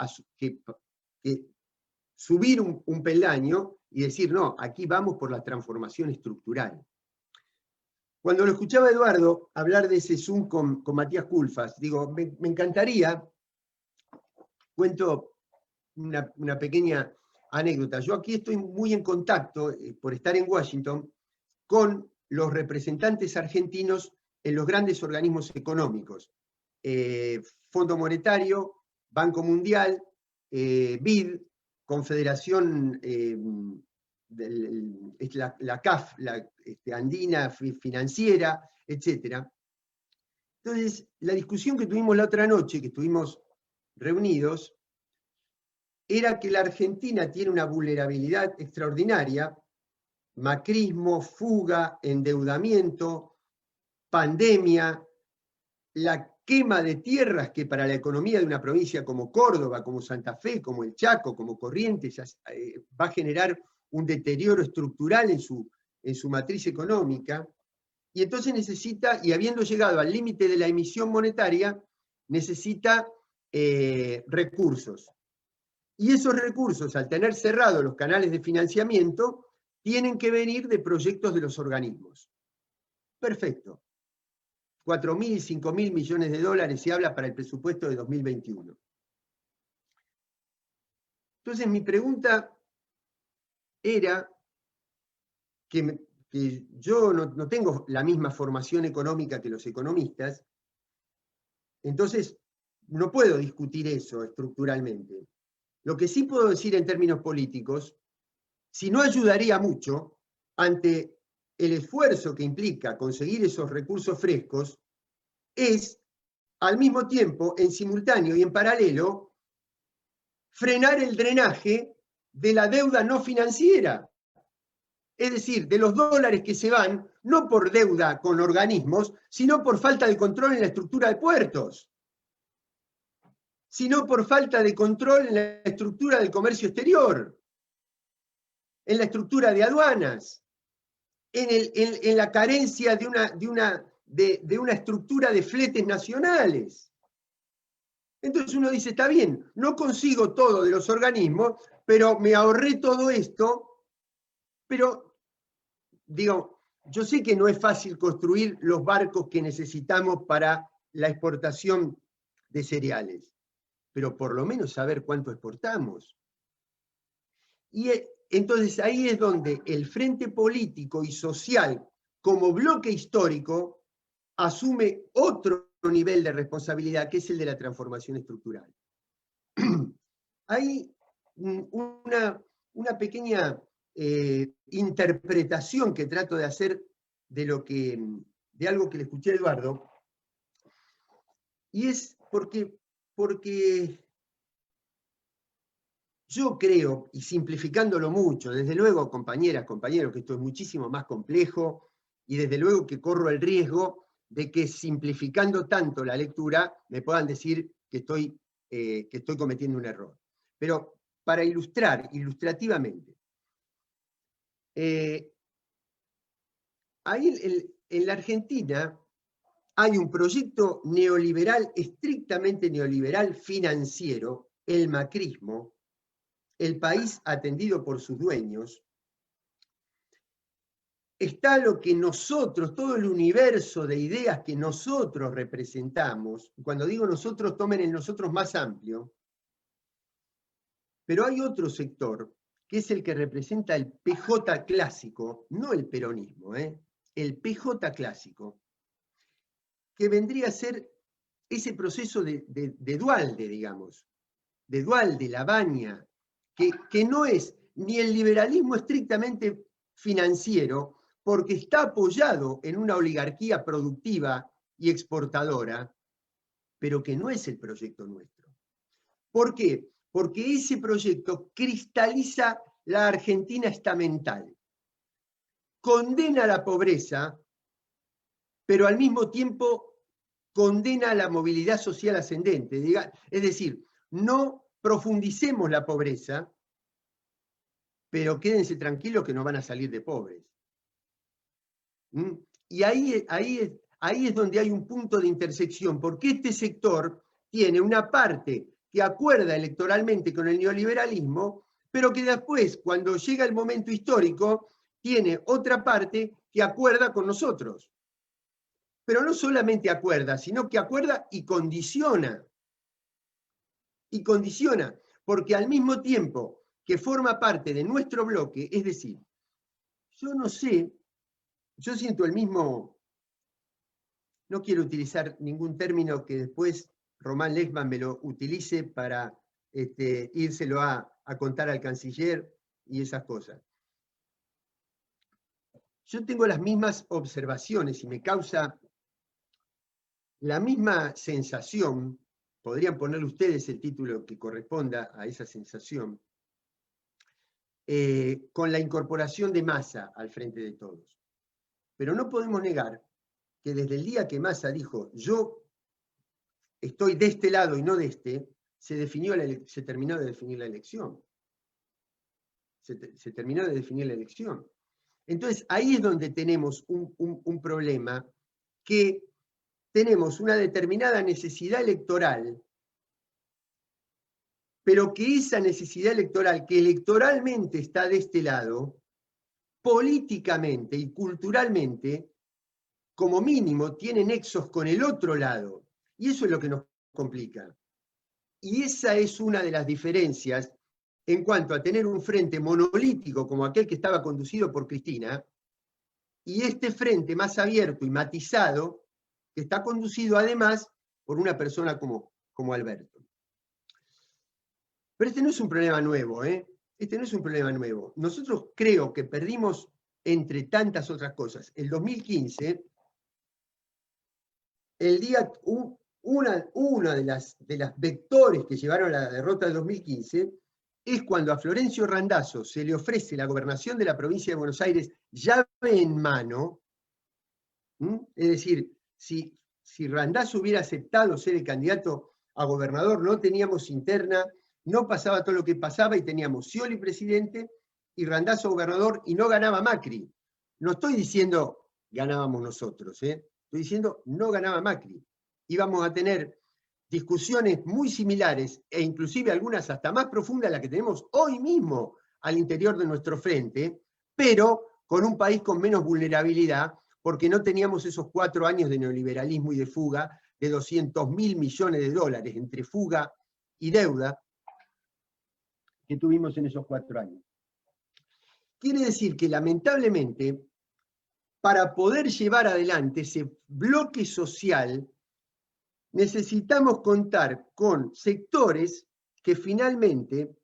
subir un peldaño y decir, no, aquí vamos por la transformación estructural. Cuando lo escuchaba Eduardo hablar de ese Zoom con Matías Culfas, digo, me encantaría, cuento una pequeña anécdota. Yo aquí estoy muy en contacto, por estar en Washington, con los representantes argentinos en los grandes organismos económicos. Fondo Monetario, Banco Mundial, BID, Confederación, la CAF, la Andina Financiera, etc. Entonces, la discusión que tuvimos la otra noche, que estuvimos reunidos, era que la Argentina tiene una vulnerabilidad extraordinaria, macrismo, fuga, endeudamiento, pandemia, la quema de tierras que para la economía de una provincia como Córdoba, como Santa Fe, como el Chaco, como Corrientes, va a generar un deterioro estructural en su matriz económica, y entonces necesita, y habiendo llegado al límite de la emisión monetaria, necesita recursos. Y esos recursos, al tener cerrados los canales de financiamiento, tienen que venir de proyectos de los organismos. Perfecto. 4.000 y 5.000 millones de dólares se habla para el presupuesto de 2021. Entonces mi pregunta era que yo no tengo la misma formación económica que los economistas, entonces no puedo discutir eso estructuralmente. Lo que sí puedo decir en términos políticos, si no ayudaría mucho ante el esfuerzo que implica conseguir esos recursos frescos, es al mismo tiempo, en simultáneo y en paralelo, frenar el drenaje de la deuda no financiera. Es decir, de los dólares que se van, no por deuda con organismos, sino por falta de control en la estructura de puertos, sino por falta de control en la estructura del comercio exterior, en la estructura de aduanas, en la carencia de una estructura de fletes nacionales. Entonces uno dice, está bien, no consigo todo de los organismos, pero me ahorré todo esto, pero, digo, yo sé que no es fácil construir los barcos que necesitamos para la exportación de cereales, pero por lo menos saber cuánto exportamos. Y entonces ahí es donde el frente político y social, como bloque histórico, asume otro nivel de responsabilidad, que es el de la transformación estructural. Hay una pequeña interpretación que trato de hacer de algo que le escuché a Eduardo, y es porque yo creo, y simplificándolo mucho, desde luego, compañeras, compañeros, que esto es muchísimo más complejo y desde luego que corro el riesgo de que simplificando tanto la lectura me puedan decir que estoy cometiendo un error. Pero para ilustrar, ilustrativamente, ahí en la Argentina hay un proyecto neoliberal, estrictamente neoliberal financiero, el macrismo, el país atendido por sus dueños. Está lo que nosotros, todo el universo de ideas que nosotros representamos, cuando digo nosotros, tomen el nosotros más amplio, pero hay otro sector, que es el que representa el PJ clásico, no el peronismo, el PJ clásico, que vendría a ser ese proceso de Duhalde, digamos, de Duhalde, Lavagna, que no es ni el liberalismo estrictamente financiero, porque está apoyado en una oligarquía productiva y exportadora, pero que no es el proyecto nuestro. ¿Por qué? Porque ese proyecto cristaliza la Argentina estamental, condena la pobreza, pero al mismo tiempo condena la movilidad social ascendente. Es decir, no profundicemos la pobreza, pero quédense tranquilos que no van a salir de pobres. Y ahí es donde hay un punto de intersección, porque este sector tiene una parte que acuerda electoralmente con el neoliberalismo, pero que después, cuando llega el momento histórico, tiene otra parte que acuerda con nosotros. Pero no solamente acuerda, sino que acuerda y condiciona. Y condiciona, porque al mismo tiempo que forma parte de nuestro bloque, es decir, yo no sé, yo siento el mismo, no quiero utilizar ningún término que después Román Lechmann me lo utilice para írselo a contar al canciller y esas cosas. Yo tengo las mismas observaciones y me causa la misma sensación, podrían ponerle ustedes el título que corresponda a esa sensación, con la incorporación de Massa al frente de todos. Pero no podemos negar que desde el día que Massa dijo yo estoy de este lado y no de este, se terminó de definir la elección. Se terminó de definir la elección. Entonces ahí es donde tenemos un problema, que tenemos una determinada necesidad electoral, pero que esa necesidad electoral, que electoralmente está de este lado, políticamente y culturalmente, como mínimo, tiene nexos con el otro lado. Y eso es lo que nos complica. Y esa es una de las diferencias en cuanto a tener un frente monolítico como aquel que estaba conducido por Cristina, y este frente más abierto y matizado, que está conducido además por una persona como Alberto. Pero este no es un problema nuevo, Este no es un problema nuevo. Nosotros creo que perdimos, entre tantas otras cosas, el 2015, el día, una de las vectores que llevaron a la derrota del 2015, es cuando a Florencio Randazzo se le ofrece la gobernación de la provincia de Buenos Aires llave en mano. Es decir, si Randazzo hubiera aceptado ser el candidato a gobernador, no teníamos interna, no pasaba todo lo que pasaba y teníamos Scioli presidente y Randazzo gobernador y no ganaba Macri. No estoy diciendo ganábamos nosotros, estoy diciendo no ganaba Macri. Íbamos a tener discusiones muy similares e inclusive algunas hasta más profundas a las que tenemos hoy mismo al interior de nuestro frente, pero con un país con menos vulnerabilidad, porque no teníamos esos 4 años de neoliberalismo y de fuga de 200.000 millones de dólares entre fuga y deuda que tuvimos en esos 4 años. Quiere decir que lamentablemente, para poder llevar adelante ese bloque social, necesitamos contar con sectores que finalmente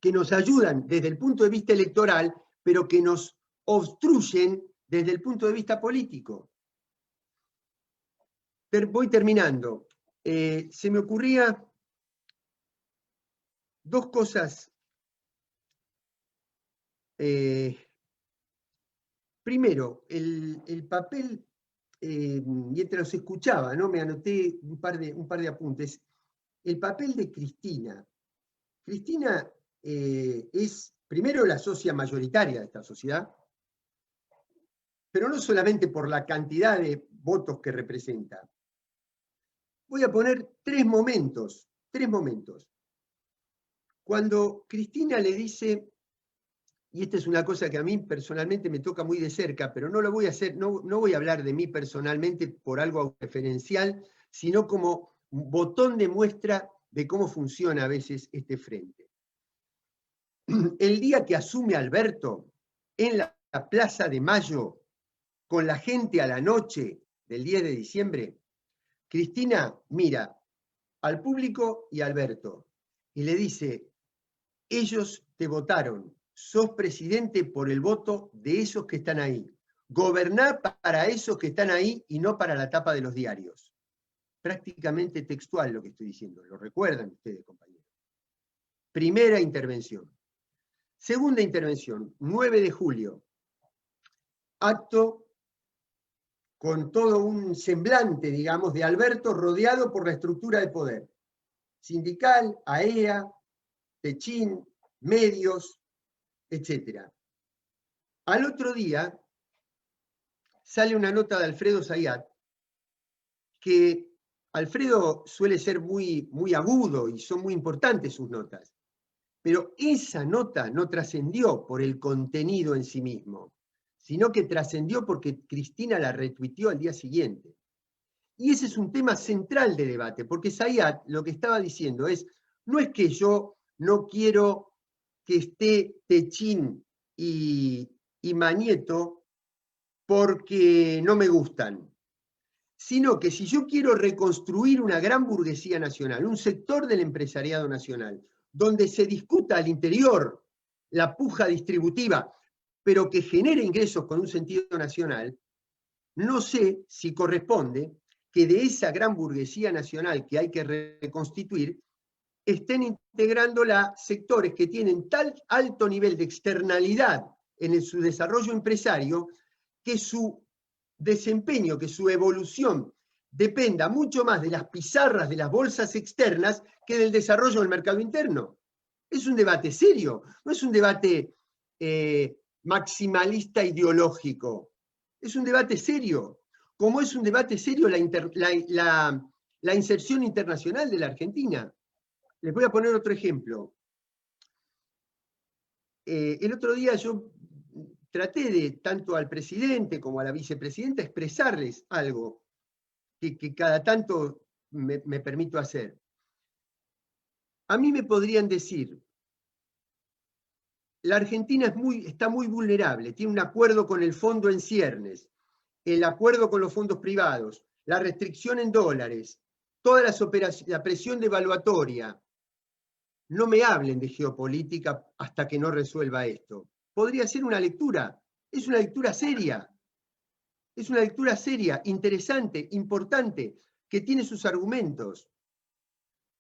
que nos ayudan desde el punto de vista electoral, pero que nos obstruyen desde el punto de vista político. Voy terminando. Se me ocurría 2 cosas. Primero, el papel, mientras los escuchaba, ¿no? Me anoté un par de apuntes. El papel de Cristina. Cristina es, primero, la socia mayoritaria de esta sociedad, pero no solamente por la cantidad de votos que representa. Voy a poner tres momentos. Cuando Cristina le dice, y esta es una cosa que a mí personalmente me toca muy de cerca, pero no lo voy a hacer, no voy a hablar de mí personalmente por algo referencial, sino como un botón de muestra de cómo funciona a veces este frente. El día que asume Alberto en la Plaza de Mayo, con la gente a la noche del 10 de diciembre, Cristina mira al público y a Alberto y le dice, ellos te votaron, sos presidente por el voto de esos que están ahí. Goberná para esos que están ahí y no para la tapa de los diarios. Prácticamente textual lo que estoy diciendo, lo recuerdan ustedes, compañeros. Primera intervención. Segunda intervención, 9 de julio. Acto con todo un semblante, digamos, de Alberto rodeado por la estructura de poder. Sindical, AEA, Techín, medios, etc. Al otro día sale una nota de Alfredo Zayat, que Alfredo suele ser muy agudo y son muy importantes sus notas, pero esa nota no trascendió por el contenido en sí mismo, sino que trascendió porque Cristina la retuiteó al día siguiente. Y ese es un tema central de debate, porque Zayat lo que estaba diciendo es, no es que yo no quiero que esté Techín y Manieto porque no me gustan, sino que si yo quiero reconstruir una gran burguesía nacional, un sector del empresariado nacional, donde se discuta al interior la puja distributiva, pero que genere ingresos con un sentido nacional, no sé si corresponde que de esa gran burguesía nacional que hay que reconstituir, estén integrándola sectores que tienen tal alto nivel de externalidad en su desarrollo empresario, que su desempeño, que su evolución dependa mucho más de las pizarras de las bolsas externas que del desarrollo del mercado interno. Es un debate serio, no es un debate maximalista ideológico, es un debate serio, como es un debate serio la inserción internacional de la Argentina. Les voy a poner otro ejemplo. El otro día yo traté de, tanto al presidente como a la vicepresidenta, expresarles algo que cada tanto me permito hacer. A mí me podrían decir, la Argentina está muy vulnerable, tiene un acuerdo con el fondo en ciernes, el acuerdo con los fondos privados, la restricción en dólares, toda la presión devaluatoria. No me hablen de geopolítica hasta que no resuelva esto. Podría ser una lectura, es una lectura seria. Es una lectura seria, interesante, importante, que tiene sus argumentos.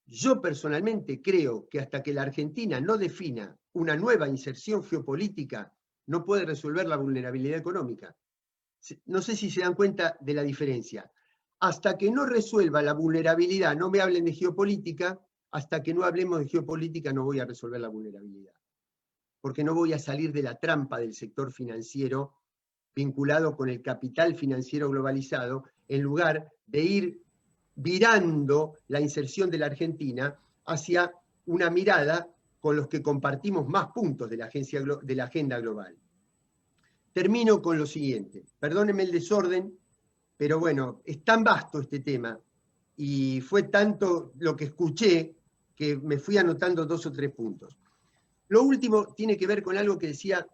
Yo personalmente creo que hasta que la Argentina no defina una nueva inserción geopolítica, no puede resolver la vulnerabilidad económica. No sé si se dan cuenta de la diferencia. Hasta que no resuelva la vulnerabilidad, no me hablen de geopolítica, hasta que no hablemos de geopolítica no voy a resolver la vulnerabilidad. Porque no voy a salir de la trampa del sector financiero vinculado con el capital financiero globalizado, en lugar de ir virando la inserción de la Argentina hacia una mirada con los que compartimos más puntos de la agenda global. Termino con lo siguiente. Perdónenme el desorden, pero bueno, es tan vasto este tema y fue tanto lo que escuché que me fui anotando 2 o 3 puntos. Lo último tiene que ver con algo que decía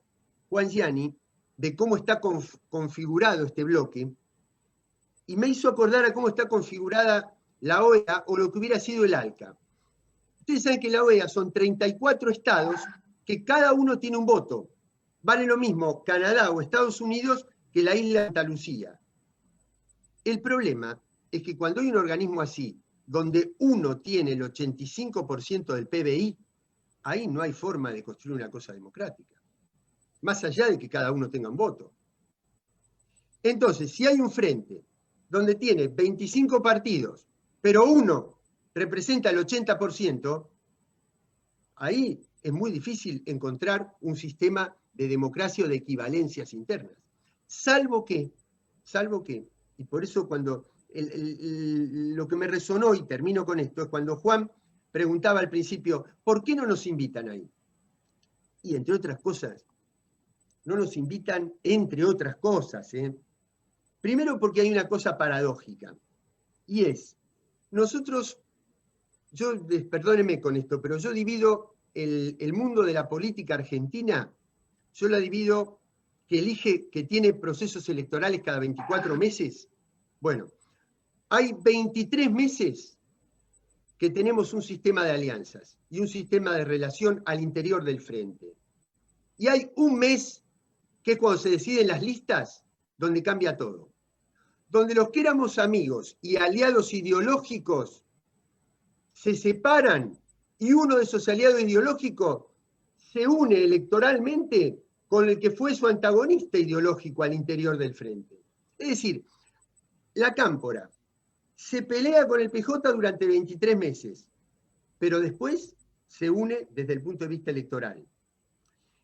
Juan Gianni, de cómo está configurado este bloque, y me hizo acordar a cómo está configurada la OEA o lo que hubiera sido el ALCA. Ustedes saben que la OEA son 34 estados que cada uno tiene un voto. Vale lo mismo Canadá o Estados Unidos que la isla de Andalucía. El problema es que cuando hay un organismo así, donde uno tiene el 85% del PBI, ahí no hay forma de construir una cosa democrática. Más allá de que cada uno tenga un voto. Entonces, si hay un frente donde tiene 25 partidos, pero uno representa el 80%, ahí es muy difícil encontrar un sistema de democracia o de equivalencias internas. Salvo que, y por eso cuando lo que me resonó, y termino con esto, es cuando Juan preguntaba al principio, ¿por qué no nos invitan ahí? Y entre otras cosas, no nos invitan entre otras cosas. Primero porque hay una cosa paradójica, y es, nosotros, perdónenme con esto, pero yo divido el mundo de la política argentina, yo la divido que tiene procesos electorales cada 24 meses. Bueno, hay 23 meses que tenemos un sistema de alianzas y un sistema de relación al interior del frente. Y hay un mes que es cuando se deciden las listas, donde cambia todo. Donde los que éramos amigos y aliados ideológicos se separan y uno de esos aliados ideológicos se une electoralmente con el que fue su antagonista ideológico al interior del frente. Es decir, la Cámpora se pelea con el PJ durante 23 meses, pero después se une desde el punto de vista electoral.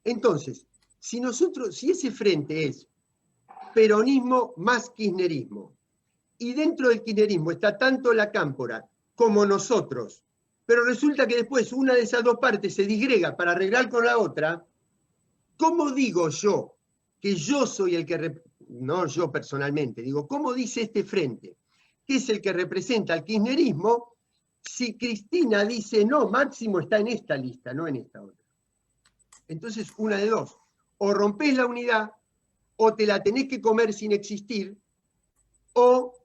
Entonces, si ese frente es peronismo más kirchnerismo, y dentro del kirchnerismo está tanto la Cámpora como nosotros, pero resulta que después una de esas dos partes se disgrega para arreglar con la otra, ¿cómo digo yo que yo soy el que, no yo personalmente, digo, ¿cómo dice este frente, que es el que representa al kirchnerismo, si Cristina dice, no, Máximo está en esta lista, no en esta otra? Entonces, una de dos, o rompés la unidad, o te la tenés que comer sin existir, o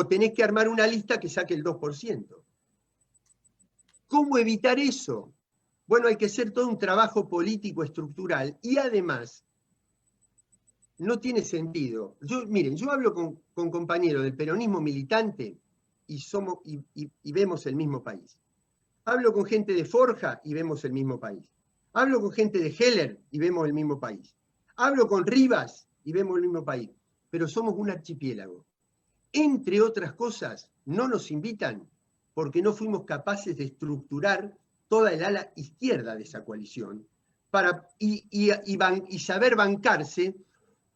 tenés que armar una lista que saque el 2%. ¿Cómo evitar eso? Bueno, hay que hacer todo un trabajo político estructural y además no tiene sentido. Miren, yo hablo con compañeros del peronismo militante y vemos el mismo país. Hablo con gente de Forja y vemos el mismo país. Hablo con gente de Heller y vemos el mismo país. Hablo con Rivas y vemos el mismo país. Pero somos un archipiélago. Entre otras cosas, no nos invitan porque no fuimos capaces de estructurar toda el ala izquierda de esa coalición y saber bancarse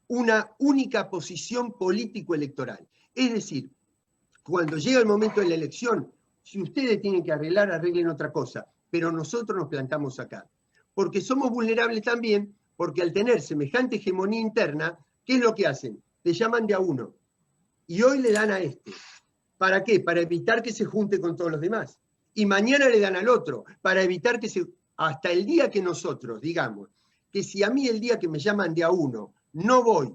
una única posición político-electoral. Es decir, cuando llega el momento de la elección, si ustedes tienen que arreglar, arreglen otra cosa, pero nosotros nos plantamos acá. Porque somos vulnerables también, porque al tener semejante hegemonía interna, ¿qué es lo que hacen? Le llaman de a uno. Y hoy le dan a este. ¿Para qué? Para evitar que se junte con todos los demás. Y mañana le dan al otro, para evitar que hasta el día que nosotros digamos que si a mí el día que me llaman de a uno no voy,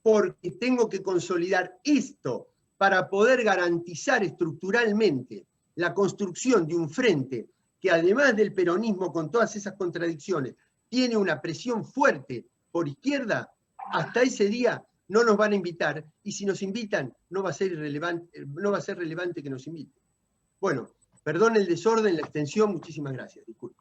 porque tengo que consolidar esto para poder garantizar estructuralmente la construcción de un frente que además del peronismo con todas esas contradicciones tiene una presión fuerte por izquierda, hasta ese día no nos van a invitar, y si nos invitan no va a ser relevante que nos inviten. Bueno, perdón el desorden, la extensión, muchísimas gracias. Disculpe.